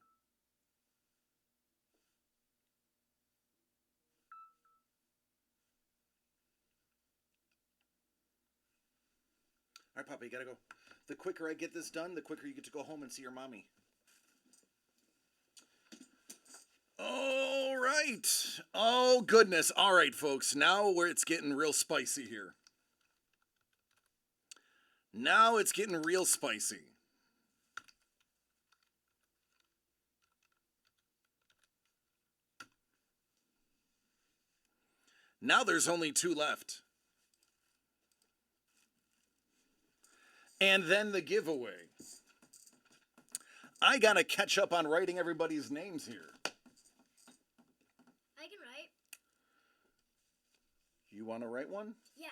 All right, Papa, you gotta go. The quicker I get this done, the quicker you get to go home and see your mommy. All right. Oh, goodness. All right, folks. Now where it's getting real spicy here. Now it's getting real spicy. Now there's only 2 left. And then the giveaway. I gotta catch up on writing everybody's names here. I can write. You want to write one? Yeah.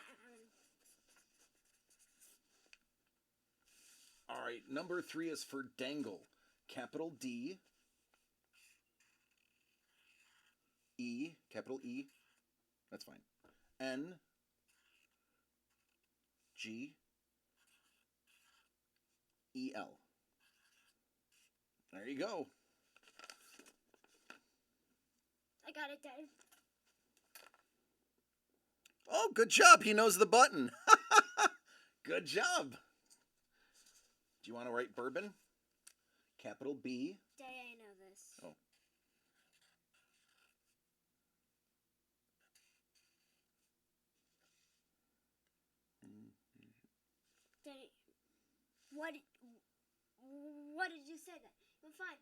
All right, number 3 is for Dangle. Capital D. E, capital E. That's fine. N. G. E-L. There you go. I got it, Dad. Oh, good job. He knows the button. Good job. Do you want to write bourbon? Capital B. Dad, I know this. Oh. Daddy, what did you say then? I'm fine.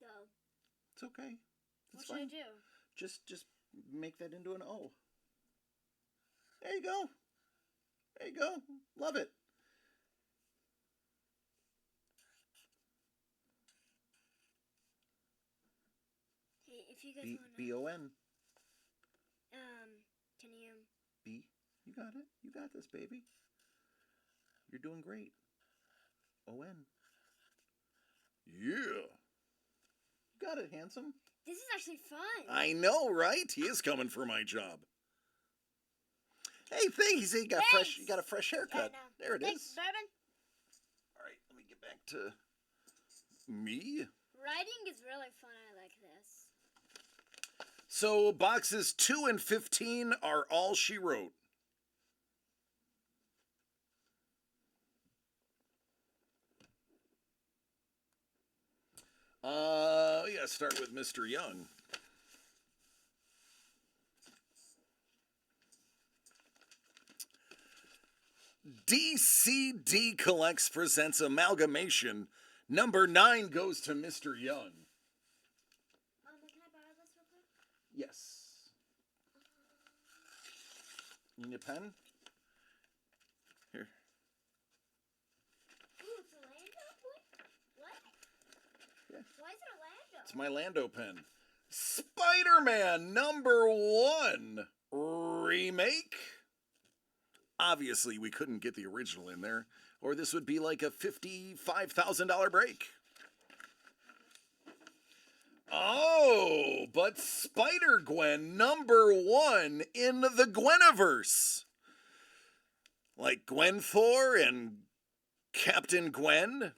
No. It's okay. It's What fine. should I do? Just make that into an O. There you go. There you go. Love it. Hey, if you guys B want B-O-N. can you? B. You got it. You got this, baby. You're doing great. O-N. Yeah. You got it, handsome. This is actually fun. I know, right? He is coming for my job. Hey, thanks. You got Thanks. you got a fresh haircut. No. There it Thanks, is. Bourbon. All right, let me get back to me. Writing is really fun. I like this. So boxes 2 and 15 are all she wrote. We gotta start with Mr. Young. DCD Collects presents Amalgamation. Number 9 goes to Mr. Young. Can I borrow this real quick? Yes. You need a pen? Here. Ooh, it's Orlando? What? Yeah. Why is it Orlando? It's my Lando pen. Spider-Man number 1 remake. Obviously, we couldn't get the original in there, or this would be like a $55,000 break. Oh, but Spider-Gwen number 1 in the Gweniverse. Like Gwen Thor and Captain Gwen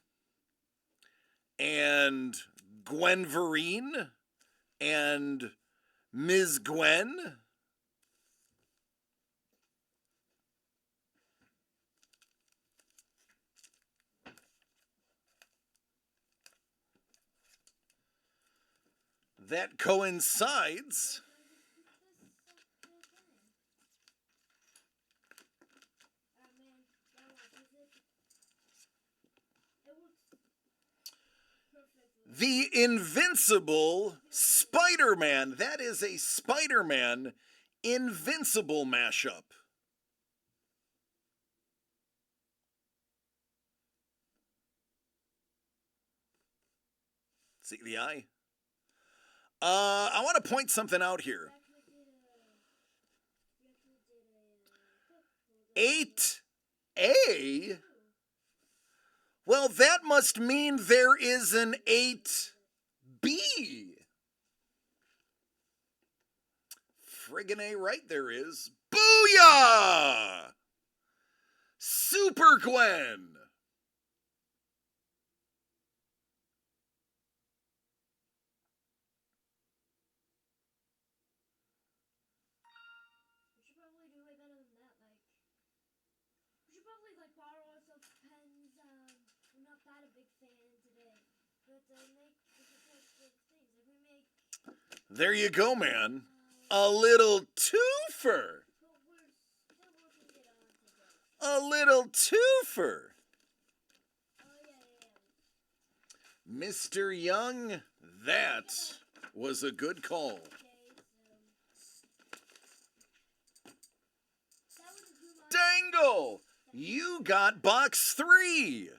and Gwenverine and Ms. Gwen. That coincides the Invincible Spider-Man. That is a Spider-Man Invincible mashup. See the eye? I want to point something out here. 8A? Well, that must mean there is an 8B. Friggin' A right there is. Booyah! Super Gwen! Borrow some pens. We're not that a big fan today, but make different things. Like we make. There you go, man. A little twofer. But we're still working it on today. A little twofer. Oh yeah. Mr. Young, that was a good call. Okay, so that was a good one. Dangle! You got box 3.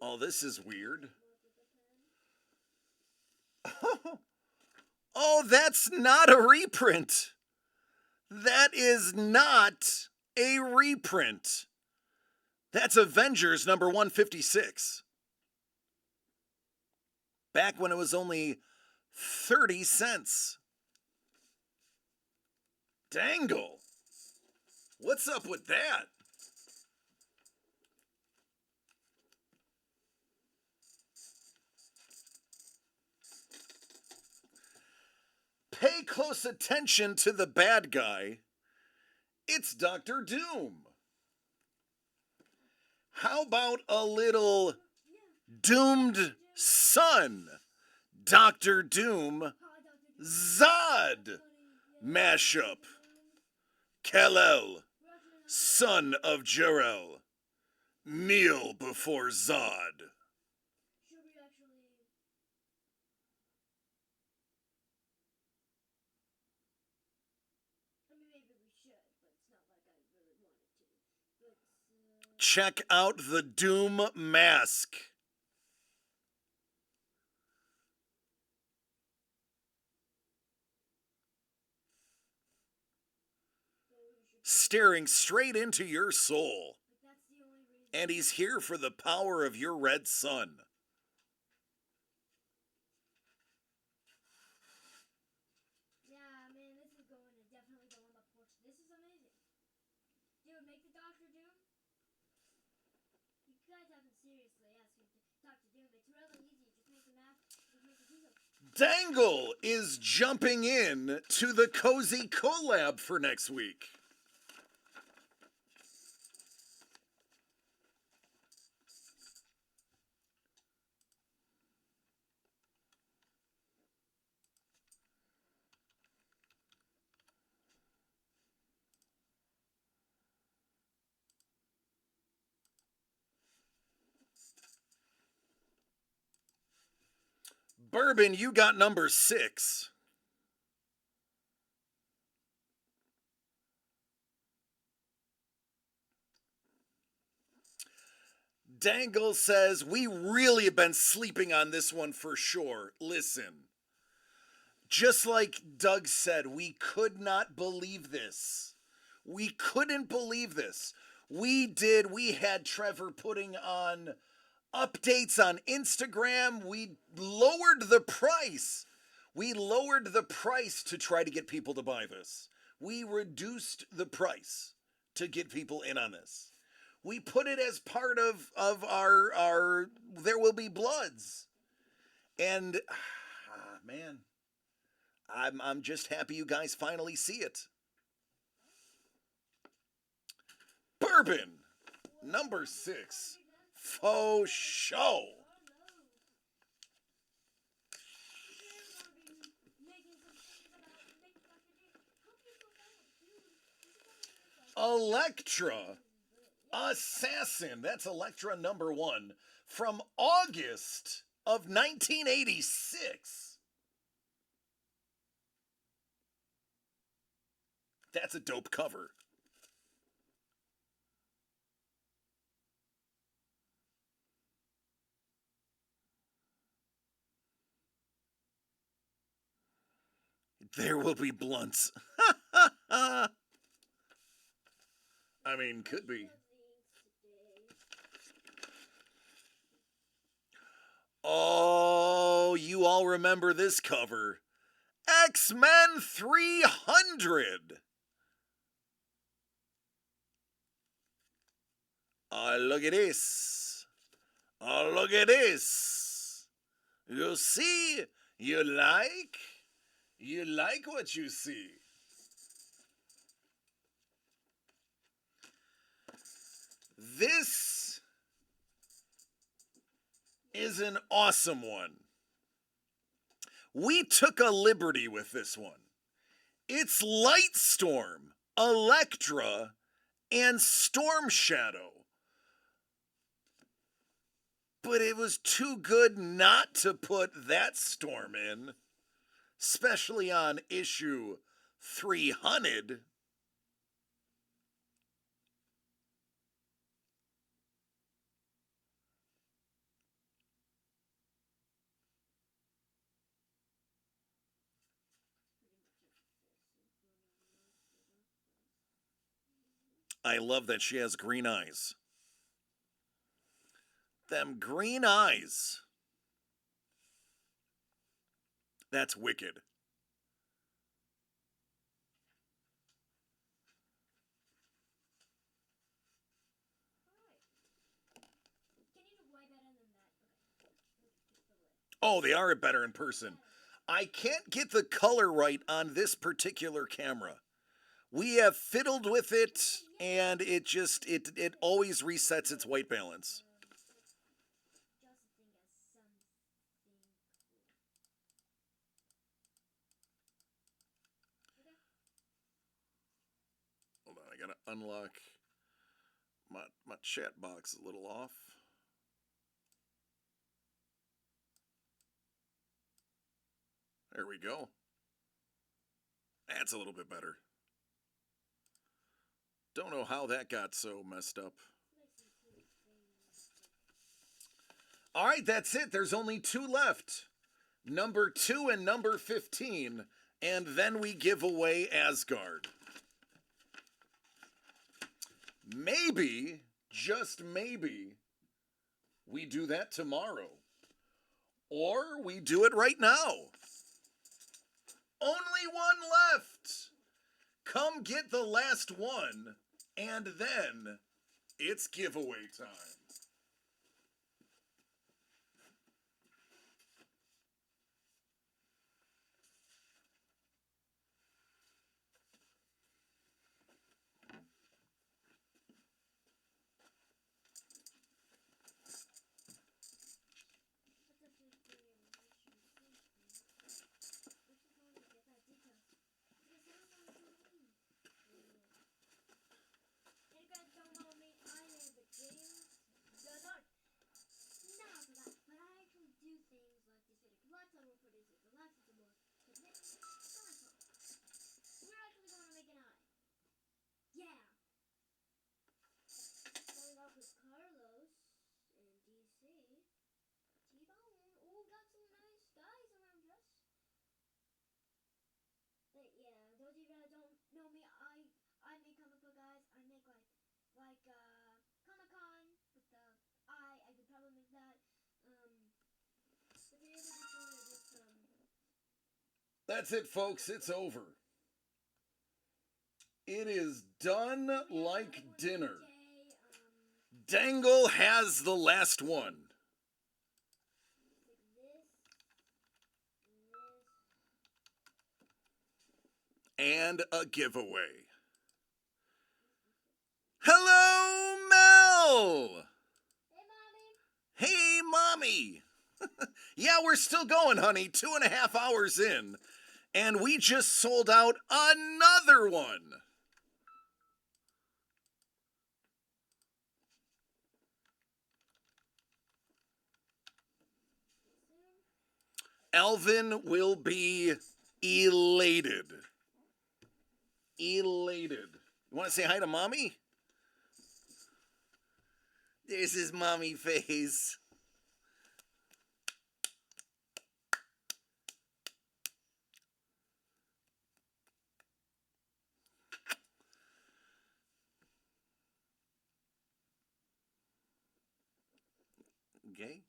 Oh, this is weird. Oh, that's not a reprint. That is not a reprint. That's Avengers number 156. Back when it was only 30 cents. Dangle! What's up with that? Pay close attention to the bad guy. It's Dr. Doom. How about a little doomed son, Dr. Doom, Zod mashup? Kal-El, son of Jor-El, kneel before Zod. Should we actually? I mean, maybe we should, but it's not like I really wanted to. But Check out the Doom mask. Staring straight into your soul. that's the only reason. And he's here for the power of your red sun. Yeah, man, this is going to definitely go on the porch. This is amazing. Dude, make the Doctor Doom. You guys haven't seriously asked me to Doctor Doom. It's really easy. Just make the map. Just make the Doom. Dangle is jumping in to the cozy collab for next week. Bourbon, you got number 6. Dangle says, we really have been sleeping on this one for sure. Listen, just like Doug said, we could not believe this. We couldn't believe this. We had Trevor putting on updates on Instagram. We lowered the price. We lowered the price to try to get people to buy this. We reduced the price to get people in on this. We put it as part of our There Will Be Bloods. And man, I'm just happy you guys finally see it. Bourbon, number 6. Faux show. Electra Assassin. That's Electra number 1 from August of 1986. That's a dope cover. There will be blunts. I mean, could be. Oh, you all remember this cover. X-Men 300. Oh, look at this. Oh, look at this. You see? You like? You like what you see? This is an awesome one. We took a liberty with this one. It's Lightstorm, Elektra, and Storm Shadow. But it was too good not to put that Storm in, especially on issue 300. I love that she has green eyes. Them green eyes. That's wicked. Oh, they are better in person. I can't get the color right on this particular camera. We have fiddled with it, and it always resets its white balance. Hold on, I gotta unlock my chat box a little off. There we go. That's a little bit better. Don't know how that got so messed up. All right, that's it. There's only 2 left. Number 2 and number 15. And then we give away Asgard. Maybe, just maybe, we do that tomorrow. Or we do it right now. Only one left. Come get the last one, and then it's giveaway time. like Comic-Con with the eye. I could probably make that. But the other before just That's it, folks. It's over. It is done like dinner. Dangle has the last one. And a giveaway. Hello, Mel! Hey, Mommy! Yeah, we're still going, honey. 2.5 hours in. And we just sold out another one. Alvin will be elated. Elated. You want to say hi to Mommy? There's his mommy face. Okay.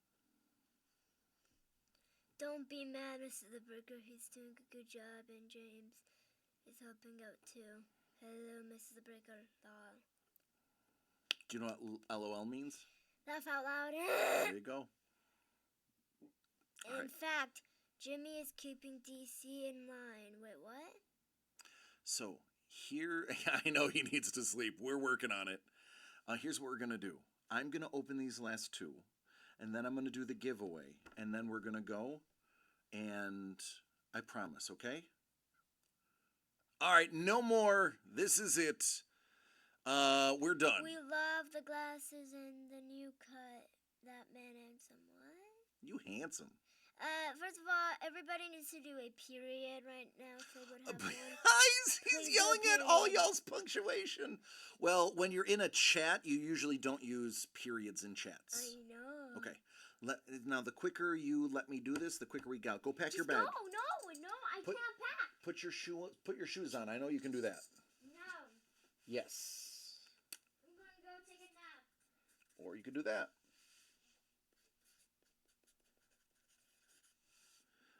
Don't be mad, Mr. The Burger. He's doing a good job, and James is helping out too. Hello, Mrs. The Breaker. Do you know what LOL means? Laugh out loud. There you go. In fact, Jimmy is keeping DC in line. Wait, what? So here, I know he needs to sleep. We're working on it. Here's what we're going to do. I'm going to open these last two, and then I'm going to do the giveaway, and then we're going to go, and I promise, okay? All right, no more. This is it. We're done. We love the glasses and the new cut. That man handsome. What? You handsome. First of all, everybody needs to do a period right now, so would have one. He's yelling at all y'all's punctuation. Well, when you're in a chat, you usually don't use periods in chats. I know. Okay. Now, the quicker you let me do this, the quicker we go. Go pack your bag. No, I can't pack. Put your shoes on. I know you can do that. No. Yes. I'm going to go take a nap. Or you could do that.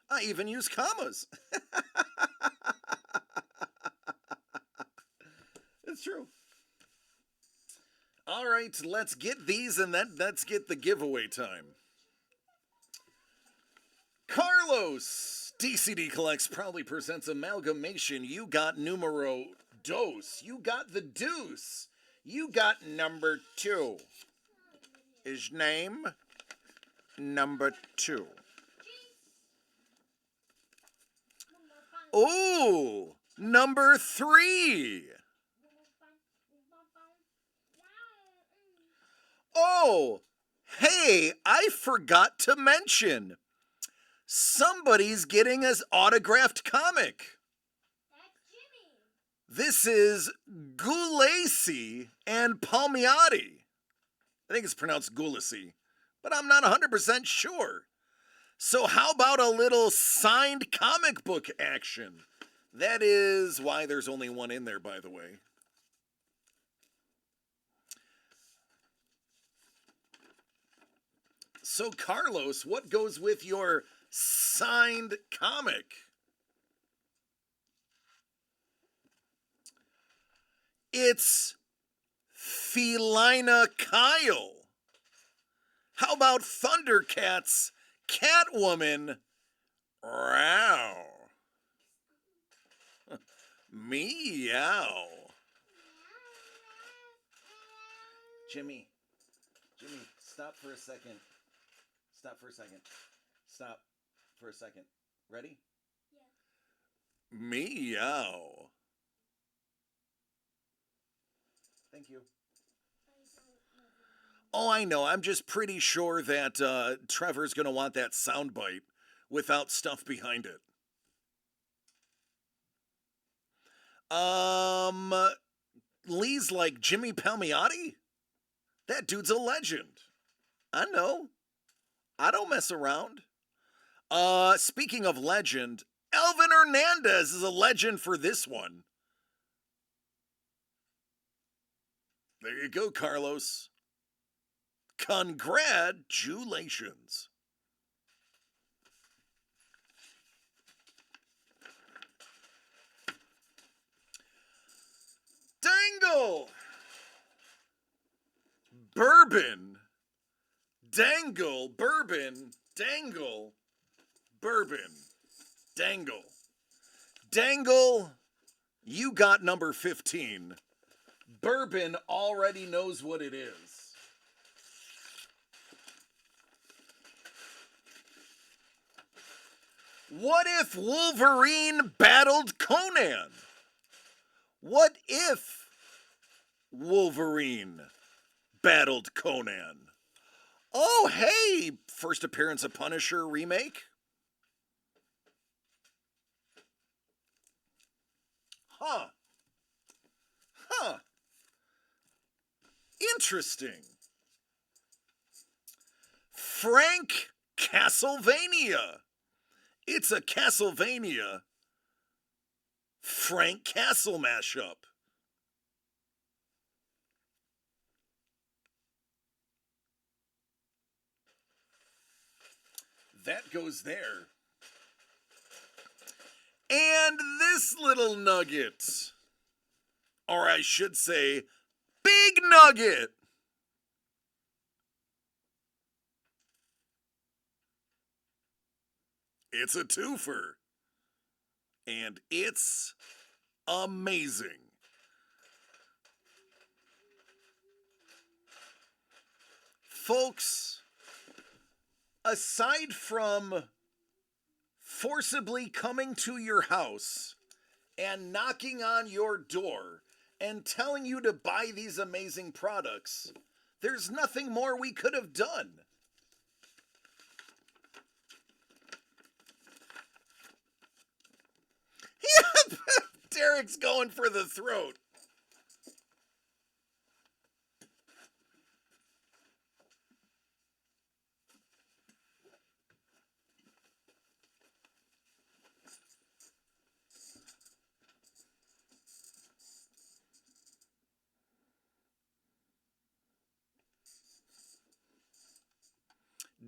I even use commas. It's true. All right, let's get these and let's get the giveaway time. Carlos, DCD Collects proudly presents Amalgamation. You got numero dos. You got the deuce. You got number 2. His name, number 2. Ooh, number 3. Oh, hey, I forgot to mention. Somebody's getting his autographed comic. That's Jimmy. This is Gulacy and Palmiotti. I think it's pronounced Gulacy, but I'm not 100% sure. So how about a little signed comic book action? That is why there's only one in there, by the way. So, Carlos, what goes with your signed comic? It's Felina Kyle. How about Thundercats Catwoman? Row. Meow. Jimmy, stop for a second. Stop for a second. Ready? Yeah. Meow. Thank you. Oh, I know. I'm just pretty sure that Trevor's going to want that soundbite without stuff behind it. Lee's like Jimmy Palmiotti? That dude's a legend. I know. I don't mess around. Speaking of legend, Elvin Hernandez is a legend for this one. There you go, Carlos. Congratulations. Dangle. Bourbon. Dangle. Bourbon. Dangle. Bourbon. Dangle. Dangle, you got number 15. Bourbon already knows what it is. What if Wolverine battled Conan? What if Wolverine battled Conan? Oh, hey, first appearance of Punisher remake? Huh. Interesting. Frank Castlevania. It's a Castlevania Frank Castle mashup. That goes there. And this little nugget, or I should say, big nugget. It's a twofer. And it's amazing. Folks, aside from forcibly coming to your house and knocking on your door and telling you to buy these amazing products, there's nothing more we could have done. Derek's going for the throat.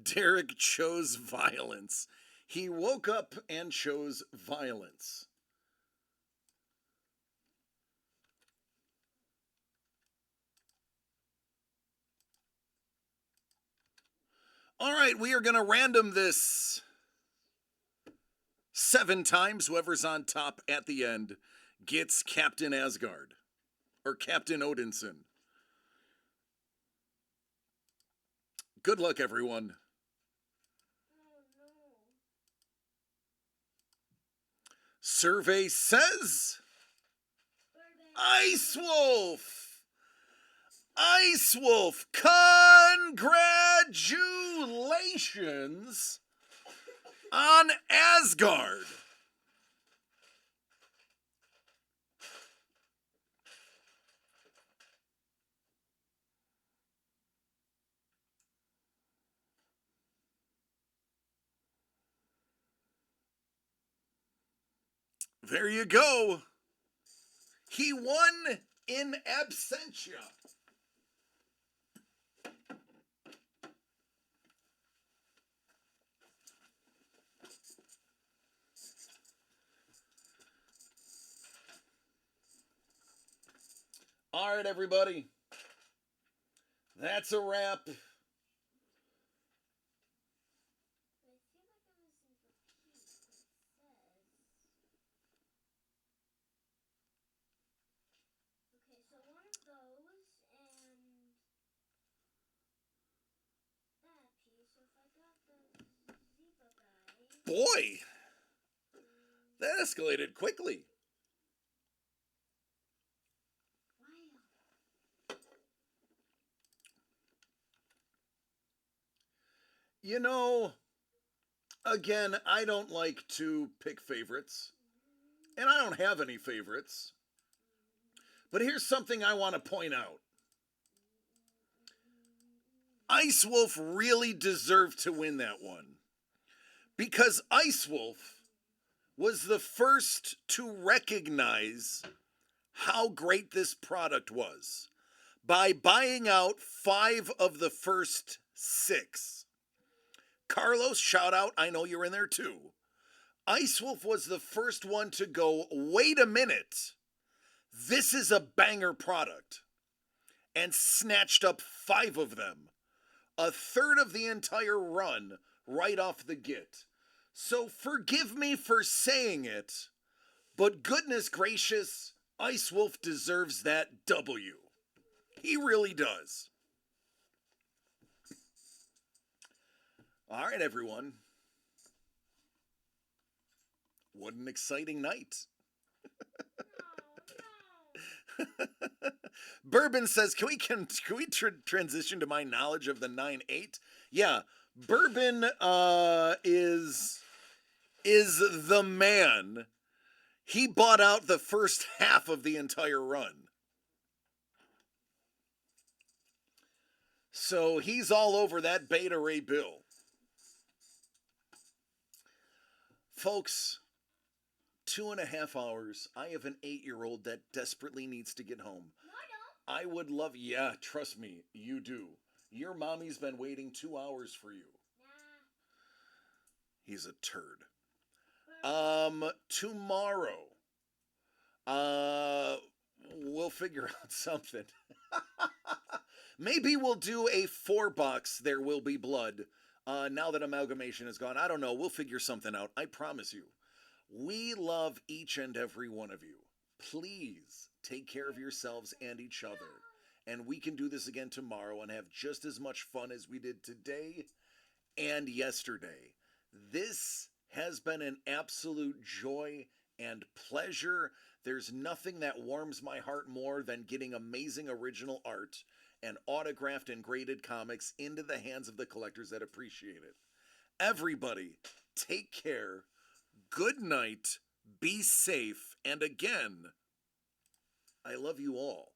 Derek chose violence. He woke up and chose violence. All right, we are going to random this 7 times. Whoever's on top at the end gets Captain Asgard or Captain Odinson. Good luck, everyone. Survey says Ice Wolf. Ice Wolf, congratulations on Asgard. There you go. He won in absentia. All right, everybody. That's a wrap. Boy, that escalated quickly. You know, again, I don't like to pick favorites, and I don't have any favorites. But here's something I want to point out. Ice Wolf really deserved to win that one, because Ice Wolf was the first to recognize how great this product was by buying out 5 of the first 6. Carlos, shout out, I know you're in there too. Ice Wolf was the first one to go, wait a minute, this is a banger product, and snatched up 5 of them. A third of the entire run right off the get. So forgive me for saying it, but goodness gracious, Ice Wolf deserves that W. He really does. All right, everyone. What an exciting night. Bourbon says, can we transition to my knowledge of the 9-8? Yeah, Bourbon is the man. He bought out the first half of the entire run. So he's all over that Beta Ray Bill. Folks, 2.5 hours. I have an 8-year-old that desperately needs to get home. No, I don't. I would love, yeah, trust me, you do. Your mommy's been waiting 2 hours for you. Nah. He's a turd. Tomorrow, we'll figure out something. Maybe we'll do a 4-box There Will Be Blood. Now that Amalgamation is gone, I don't know. We'll figure something out. I promise you. We love each and every one of you. Please take care of yourselves and each other. And we can do this again tomorrow and have just as much fun as we did today and yesterday. This has been an absolute joy and pleasure. There's nothing that warms my heart more than getting amazing original art and autographed and graded comics into the hands of the collectors that appreciate it. Everybody, take care, good night, be safe, and again, I love you all.